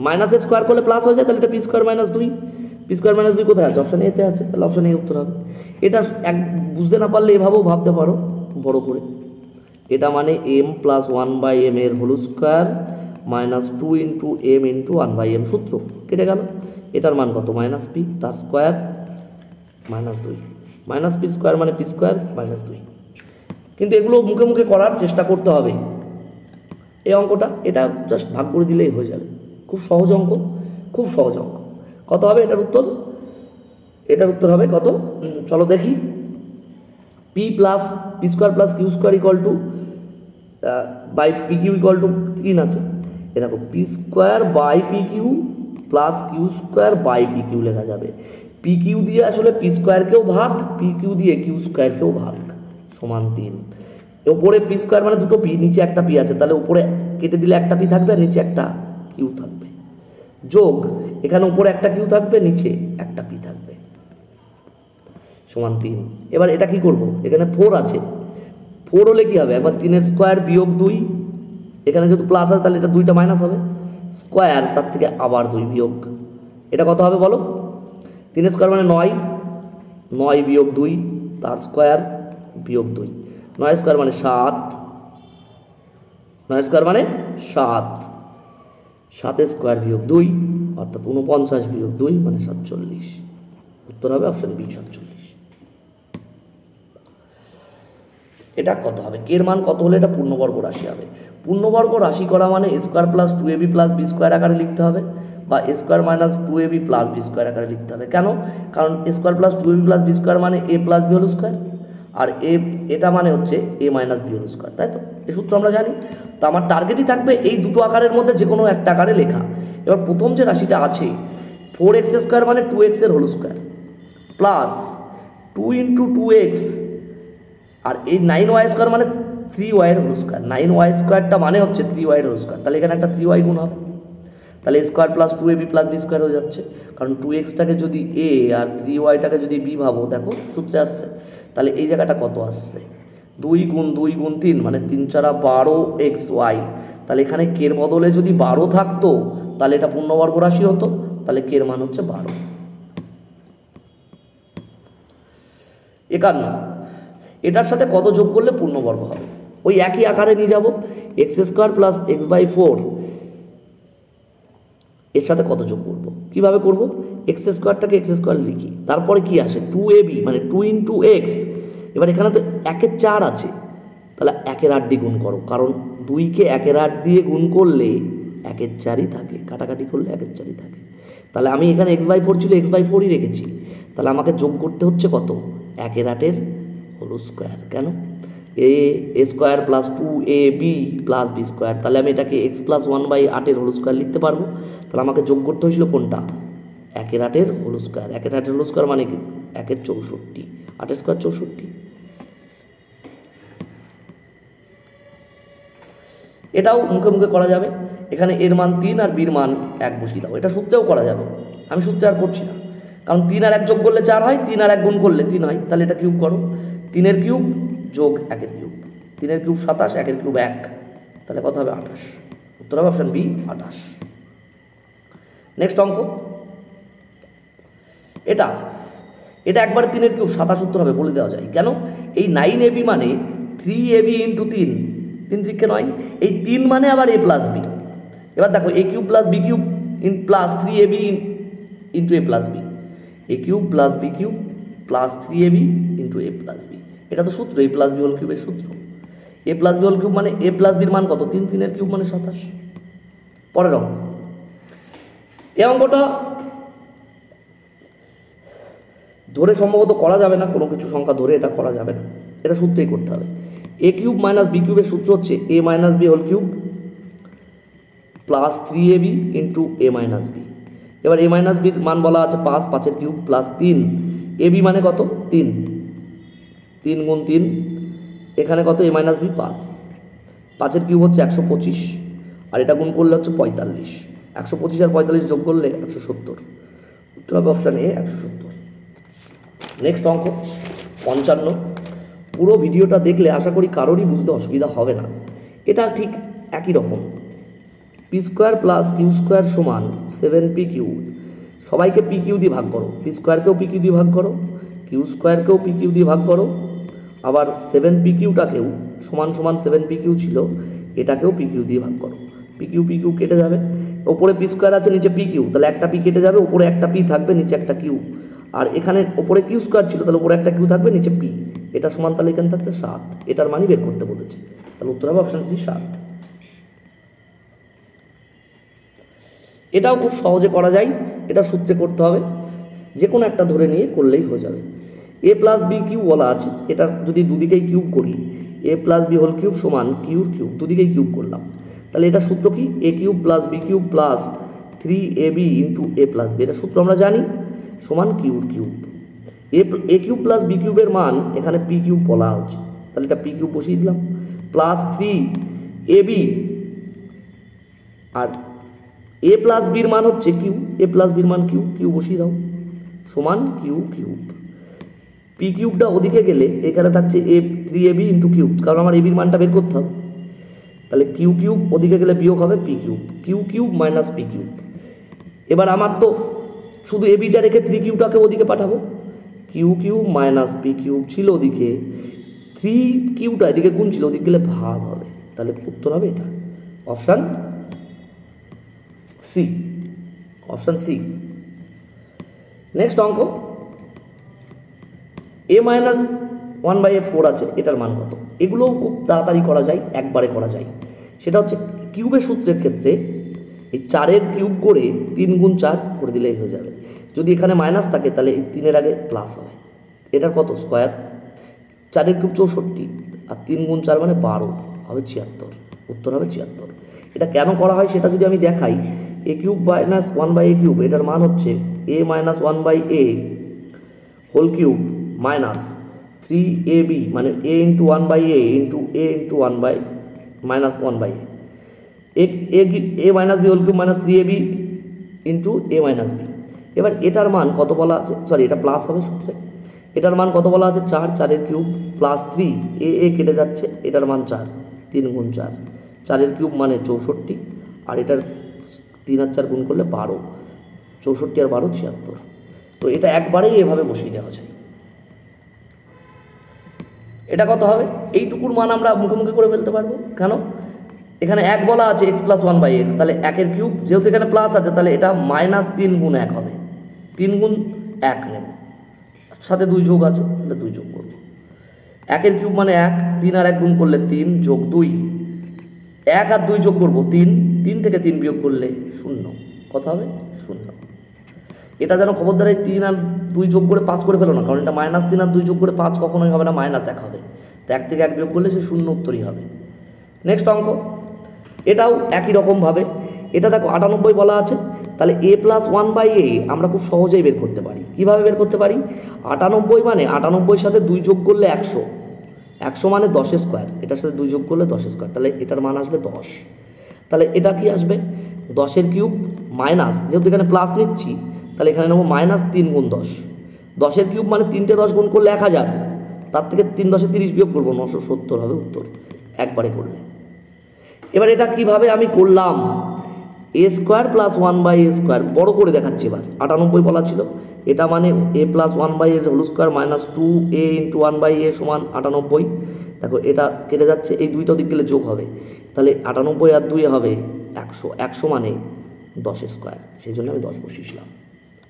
মাইনাসের স্কোয়ার করলে প্লাস হয়ে যায়, তাহলে এটা P square minus 2, P square minus 2 কোথায় আছে? অপশান এতে আছে, তাহলে অপশান এ উত্তর হবে। এটা বুঝতে না পারলে এভাবেও ভাবতে পারো বড় করে, এটা মানে এম প্লাস 1/m এর whole square minus 2 into m into 1/m, সূত্র কেটে গেল। এটার মান কত? মাইনাস পি, তার square minus 2, minus p square মানে পি স্কোয়ার মাইনাস 2। কিন্তু এগুলো মুখে মুখে করার চেষ্টা করতে হবে। এই অঙ্কটা এটা জাস্ট ভাগ করে দিলেই হয়ে যাবে, খুব সহজ অঙ্ক, খুব সহজ অঙ্ক। কত হবে এটার উত্তর? এটার উত্তর হবে কত? চলো দেখি। P plus p square plus q square equal to by p q equal to 3 আছে। এ দেখো p square by p q plus q square by p q লেখা যাবে। পি কিউ দিয়ে আসলে পি স্কোয়ারকেও ভাগ, পি কিউ দিয়ে কিউ স্কোয়ারকেও ভাগ, সমান 3। ওপরে পি স্কোয়ার মানে দুটো পি, নিচে একটা পি আছে, তাহলে উপরে কেটে দিলে একটা পি থাকবে আর নিচে একটা কিউ থাকবে, যোগ এখানে উপরে একটা কিউ থাকবে, নিচে একটা পি থাকবে, সমান 3। এবার এটা কি করব? এখানে 4 আছে, 4 হলে কি হবে? একবার 3 এর স্কোয়ার বিয়োগ 2, এখানে যেহেতু প্লাস আছে তাহলে এটা 2টা মাইনাস হবে, স্কোয়ার তার থেকে আবার 2 বিয়োগ, এটা কত হবে বলো? 3 এর স্কোয়ার মানে 9, 9 বিয়োগ 2 তার স্কোয়ার বিয়োগ 2, 9 স্কোয়ার মানে 7, 9 স্কোয়ার মানে 7, 7 স্কোয়ার বিয়োগ 2 অর্থাৎ 49 বিয়োগ 2 মানে 47, উত্তর হবে অপশন বি 47। এটা কত হবে? কে এর মান কত হলে এটা পূর্ণবর্গ রাশি হবে? পূর্ণবর্গ রাশি করা মানে A square plus 2ab plus B square আকারে লিখতে হবে, বা A square minus 2ab plus B square আকারে লিখতে হবে। কেন? কারণ A square plus 2ab plus B square মানে A plus B whole square, আর এটা মানে হচ্ছে A minus B whole square, তাই তো? এই সূত্র আমরা জানি। তো আমার টার্গেটই থাকবে এই দুটো আকারের মধ্যে যে কোনো একটা আকারে লেখা। এবার প্রথম যে রাশিটা আছে 4x স্কোয়ার মানে 2x এর whole square plus 2 into 2x, আর এই 9y স্কোয়ার মানে 3y এর হোল স্কোয়ার, 9y স্কোয়ারটা মানে হচ্ছে 3y এর হোল স্কোয়ার, তাহলে এখানে একটা 3y গুণ হবে, তাহলে A square plus 2ab plus B square হয়ে যাচ্ছে। কারণ 2xটাকে যদি এ আর 3yটাকে যদি বি ভাবো, দেখো সূত্রে আসছে, তাহলে এই জায়গাটা কত আসছে? 2 গুণ 2 গুণ 3 মানে 3 4 12xy, তাহলে এখানে কের বদলে যদি 12 থাকতো তাহলে এটা পূর্ণবর্গ রাশি হতো, তাহলে কের মান হচ্ছে 12। 51 এটার সাথে কত যোগ করলে পূর্ণবর্গ হবে? ওই একই আকারে নিয়ে যাব, x square plus x by 4 এর সাথে কত যোগ করব? কিভাবে করব? এক্স স্কোয়ারটাকে এক্স স্কোয়ার লিখি, তারপরে কি আসে 2ab মানে 2 ইন্টু এক্স। এবার এখানে তো 1-এর 4 আছে, তাহলে 1-এর 8 দিয়ে গুণ করো, কারণ 2কে 1-এর 8 দিয়ে গুণ করলে 1-এর 4ই থাকে, কাটাকাটি করলে 1-এর 4ই থাকে। তাহলে আমি এখানে এক্স বাই 4 ছিল, এক্স বাই 4ই রেখেছি, তাহলে আমাকে যোগ করতে হচ্ছে কত? 1-এর 8-এর হোল স্কোয়ার। কেন? A square plus 2ab plus B square, তাহলে আমি এটাকে এক্স প্লাস 1/8-এর হোল স্কোয়ার লিখতে পারবো। তাহলে আমাকে যোগ করতে হয়েছিল কোনটা? 1-এর 8-এর হোল স্কোয়ার। 1-এর 8-এর হোল স্কোয়ার মানে কি? 1-এর 64, 8 স্কোয়ার 64। এটাও মুখে মুখে করা যাবে, এখানে এর মান 3 আর বির মান 1 বসিয়ে দাও, এটা সূত্রেও করা যাবে। আমি সূত্রে আর করছি না, কারণ 3 আর 1 যোগ করলে 4 হয়, 3 আর 1 গুণ করলে 3 হয়, তাহলে এটা কিউব করো। 3-এর কিউব যোগ 1-এর কিউব, 3-এর কিউব 27, 1-এর কিউব 1, তাহলে কত হবে? 28। উত্তর হবে অপশান বি 28। নেক্সট অঙ্ক, এটা একবারে 3-এর কিউব 27 উত্তর হবে, বলে দেওয়া যায়। কেন? এই 9ab মানে 3ab ইন্টু 3, 3 3 নয়, এই 3 মানে আবার a প্লাস বি। এবার দেখো a cube plus B cube in plus 3ab into a plus b, a cube plus B cube plus 3ab into a plus B, এটা তো সূত্র, a প্লাস বি হোল কিউবের সূত্র। a plus B whole cube মানে a প্লাস বির মান কত? 3, 3-এর কিউব মানে 27। পরের অঙ্ক, এই অঙ্কটা ধরে সম্ভবত করা যাবে না, কোনো কিছু সংখ্যা ধরে এটা করা যাবে না, এটা সূত্রেই করতে হবে। এ কিউব মাইনাস বি কিউবের সূত্র হচ্ছে A minus B whole cube plus 3ab into A minus B. এবার এ মাইনাস বির মান বলা আছে 5, 5-এর কিউব প্লাস 3, এবি মানে কত? 3, 3 গুণ 3, এখানে কত? এ মাইনাস বি 5, 5-এর কিউব হচ্ছে 125, আর এটা গুণ করলে হচ্ছে 45, 125 আর 45 যোগ করলে 170, উত্তর হবে অপশান এ 170। নেক্সট অঙ্ক 55, পুরো ভিডিওটা দেখলে আশা করি কারোরই বুঝতে অসুবিধা হবে না। এটা ঠিক একই রকম, p square plus q square সমান 7p কিউ, সবাইকে পি কিউ দিয়ে ভাগ করো, পি স্কোয়ারকেও পি কিউ দিয়ে ভাগ করো, কিউ স্কোয়ারকেও পি কিউ দিয়ে ভাগ করো, আবার 7p কিউটাকেও সমান সমান 7p কিউ ছিল, এটাকেও পি কিউ দিয়ে ভাগ করো। পি কিউ কেটে যাবে, ওপরে পি স্কোয়ার আছে, নিচে পি কিউ, তাহলে একটা পি কেটে যাবে, ওপরে একটা পি থাকবে, নিচে একটা কিউ, আর এখানে ওপরে কিউ স্কোয়ার ছিল, তাহলে ওপরে একটা কিউ থাকবে, নিচে পি, এটা সমান, তাহলে এখানে থাকছে 7, এটার মানই বের করতে বলেছে, তাহলে উত্তর হবে অপশান সি 7। এটাও খুব সহজে করা যায়, এটা সূত্রে করতে হবে, যে কোনো একটা ধরে নিয়ে করলেই হয়ে যাবে। এ প্লাস বি কিউব বলা আছে, এটা যদি দুদিকেই কিউব করি, এ প্লাস বি হোল কিউব সমান কিউর কিউব, দুদিকেই কিউব করলাম, তাহলে এটা সূত্র কি? A cube plus B cube plus 3ab into A plus B, এটা সূত্র আমরা জানি, সমান কিউর cube. A cube plus B কিউবের মান এখানে পি কিউব বলা হচ্ছে, তাহলে এটা পি কিউব বসিয়ে দিলাম, প্লাস 3ab, আর এ প্লাস বির মান হচ্ছে কিউ, এ প্লাস বির মান কিউ, কিউ বসিয়ে দাও, সমান কিউ কিউব। পি কিউবটা ওদিকে গেলে এখানে থাকছে এ 3ab ইন্টু কিউব, কারণ আমার এবির মানটা বের করতে হবে, তাহলে কিউ কিউব ওদিকে গেলে বিয়োগ হবে p cube, q cube minus p cube. এবার আমার তো শুধু এবিটা রেখে 3 কিউটাকে ওদিকে পাঠাবো, q cube minus p cube ছিল ওদিকে, 3 কিউটা এদিকে গুণ ছিল, ওদিকে গেলে ভাগ হবে, তাহলে উত্তর হবে এটা option c, option c. Next অঙ্ক, এ মাইনাস 1/4 আছে, এটার মান কত? এগুলোও খুব তাড়াতাড়ি করা যায়, একবারে করা যায়। সেটা হচ্ছে কিউবের সূত্রের ক্ষেত্রে এই 4-এর কিউব করে 3 গুণ 4 করে দিলেই হয়ে যাবে, যদি এখানে মাইনাস থাকে তাহলে এই 3-এর আগে প্লাস হবে, এটার কত স্কোয়ার? 4-এর কিউব 64, আর 3 গুণ 4 মানে 12, হবে 76, উত্তর হবে 76। এটা কেন করা হয় সেটা যদি আমি দেখাই, এ কিউব মাইনাস 1/a কিউব, এটার মান হচ্ছে A minus 1/a whole cube minus 3ab মানে a into 1/a into a into 1 minus 1/a, A minus B whole cube minus 3ab into A minus B. এবার এটার মান কত বলা আছে? সরি, এটা প্লাস হবে সূত্রে, এটার মান কত বলা আছে? 4, 4-এর কিউব প্লাস 3, এ কেটে যাচ্ছে, এটার মান 4, 3 গুণ 4, 4 কিউব মানে 64, আর এটার 3 আর 4 গুণ করলে 12, 64 আর 12 76। তো এটা একবারেই এভাবে বসিয়ে দেওয়া যায়। এটা কত হবে? এইটুকুর মান আমরা মুখোমুখি করে ফেলতে পারবো। কেন? এখানে 1 বলা আছে x + 1/x, তাহলে 1 কিউব, যেহেতু এখানে প্লাস আছে তাহলে এটা -3 গুণ 1 হবে, 3 গুণ 1 নেব, সাথে 2 যোগ আছে তাহলে 2 যোগ করব। 1 কিউব মানে 1, 3 আর 1 গুণ করলে 3 যোগ 2, 1 আর 2 যোগ করব 3, 3 থেকে 3 বিয়োগ করলে 0, কত হবে? 0। এটা যেন খবরদারি 3 আর 2 যোগ করে 5 করে ফেলো না, কারণ এটা -3 আর 2 যোগ করে 5 কখনোই হবে না, -1 হবে। তো 1 থেকে 1 বিয়োগ করলে সে 0 উত্তরই হবে। নেক্সট অঙ্ক, এটাও একই রকমভাবে, এটা দেখো 98 বলা আছে, তাহলে a + 1/a আমরা খুব সহজেই বের করতে পারি। কীভাবে বের করতে পারি? 98 মানে 98 সাথে 2 যোগ করলে 100, 100 মানে 10 স্কোয়ার, এটার সাথে 2 যোগ করলে 10 স্কোয়ার, তাহলে এটার মান আসবে 10। তাহলে এটা কি আসবে? 10 কিউব মাইনাস, যেহেতু এখানে প্লাস নিচ্ছি তাহলে এখানে নেবো -3 গুণ 10, 10 কিউব মানে 3টে 10 গুণ করলে 1000, তার থেকে 3 10 30 বিয়োগ করবো, 970 হবে উত্তর একবারে করলে। এবার এটা কিভাবে আমি করলাম? a² + 1/a² বড় করে দেখাচ্ছি এবার। 98 বলা ছিল, এটা মানে a + 1/a² - 2a × 1/a = 98। দেখো এটা কেটে যাচ্ছে, এই দুইটা দিক গেলে যোগ হবে, তাহলে 98 আর 2 হবে 100, 100 মানে 10 স্কোয়ার, সেই জন্য আমি 10 বসিয়েছিলাম।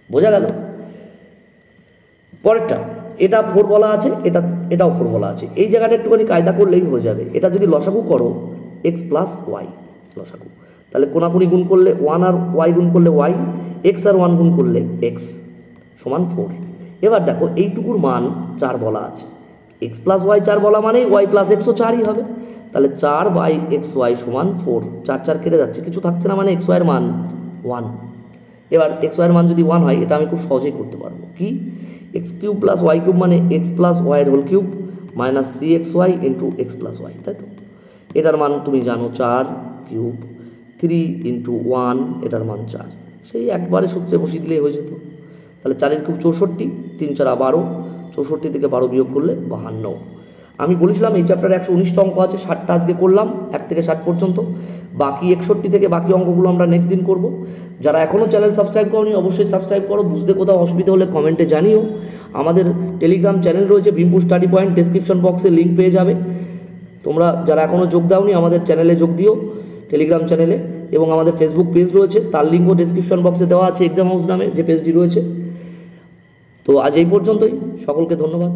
বোঝা গেল? পরেরটা, এটা 4 বলা আছে, এটাও 4 বলা আছে। এই জায়গাটা একটুখানি কায়দা করলেই হয়ে যাবে। এটা যদি লসাগু করো x + y লসাগু, তাহলে কোনাকুনি গুণ করলে 1 আর y গুণ করলে y, x আর 1 গুণ করলে x সমান 4। এবার দেখো এইটুকুর মান 4 বলা আছে, x + y 4 বলা মানে y + x ও 4ই হবে, তাহলে 4/xy = 4, 4 4 কেটে যাচ্ছে, কিছু থাকছে না, মানে xy এর মান 1। এবার xy এর মান যদি 1 হয়, এটা আমি খুব সহজেই করতে পারবো। কি? x³ + y³ মানে x + y² - 3xy × x + y, তাই তো? এটার মান তুমি জানো 4 কিউব, 3 × 1, এটার মান 4, সেই একবারে সূত্রে বসিয়ে দিলেই হয়ে যেত। তাহলে 4 কিউব 64, 3 4 12, 64 থেকে 12 বিয়োগ করলে 52। আমি বলেছিলাম এই চ্যাপ্টারে 119টা অঙ্ক আছে, 60টা আজকে করলাম 1 থেকে 60 পর্যন্ত, বাকি 61 থেকে বাকি অঙ্কগুলো আমরা নেক্সট দিন করব। যারা এখনও চ্যানেল সাবস্ক্রাইব করোনি অবশ্যই সাবস্ক্রাইব করো। বুঝতে কোথাও অসুবিধা হলে কমেন্টে জানিও। আমাদের টেলিগ্রাম চ্যানেল রয়েছে ভীমপুর স্টাডি পয়েন্ট, ডেসক্রিপশন বক্সে লিঙ্ক পেয়ে যাবে। তোমরা যারা এখনও যোগ দাওনি আমাদের চ্যানেলে যোগ দিও, টেলিগ্রাম চ্যানেলে, এবং আমাদের ফেসবুক পেজ রয়েছে, তার লিঙ্কও ডেসক্রিপশন বক্সে দেওয়া আছে, এক্সাম হাউস নামে যে পেজটি রয়েছে। তো আজ এই পর্যন্তই, সকলকে ধন্যবাদ।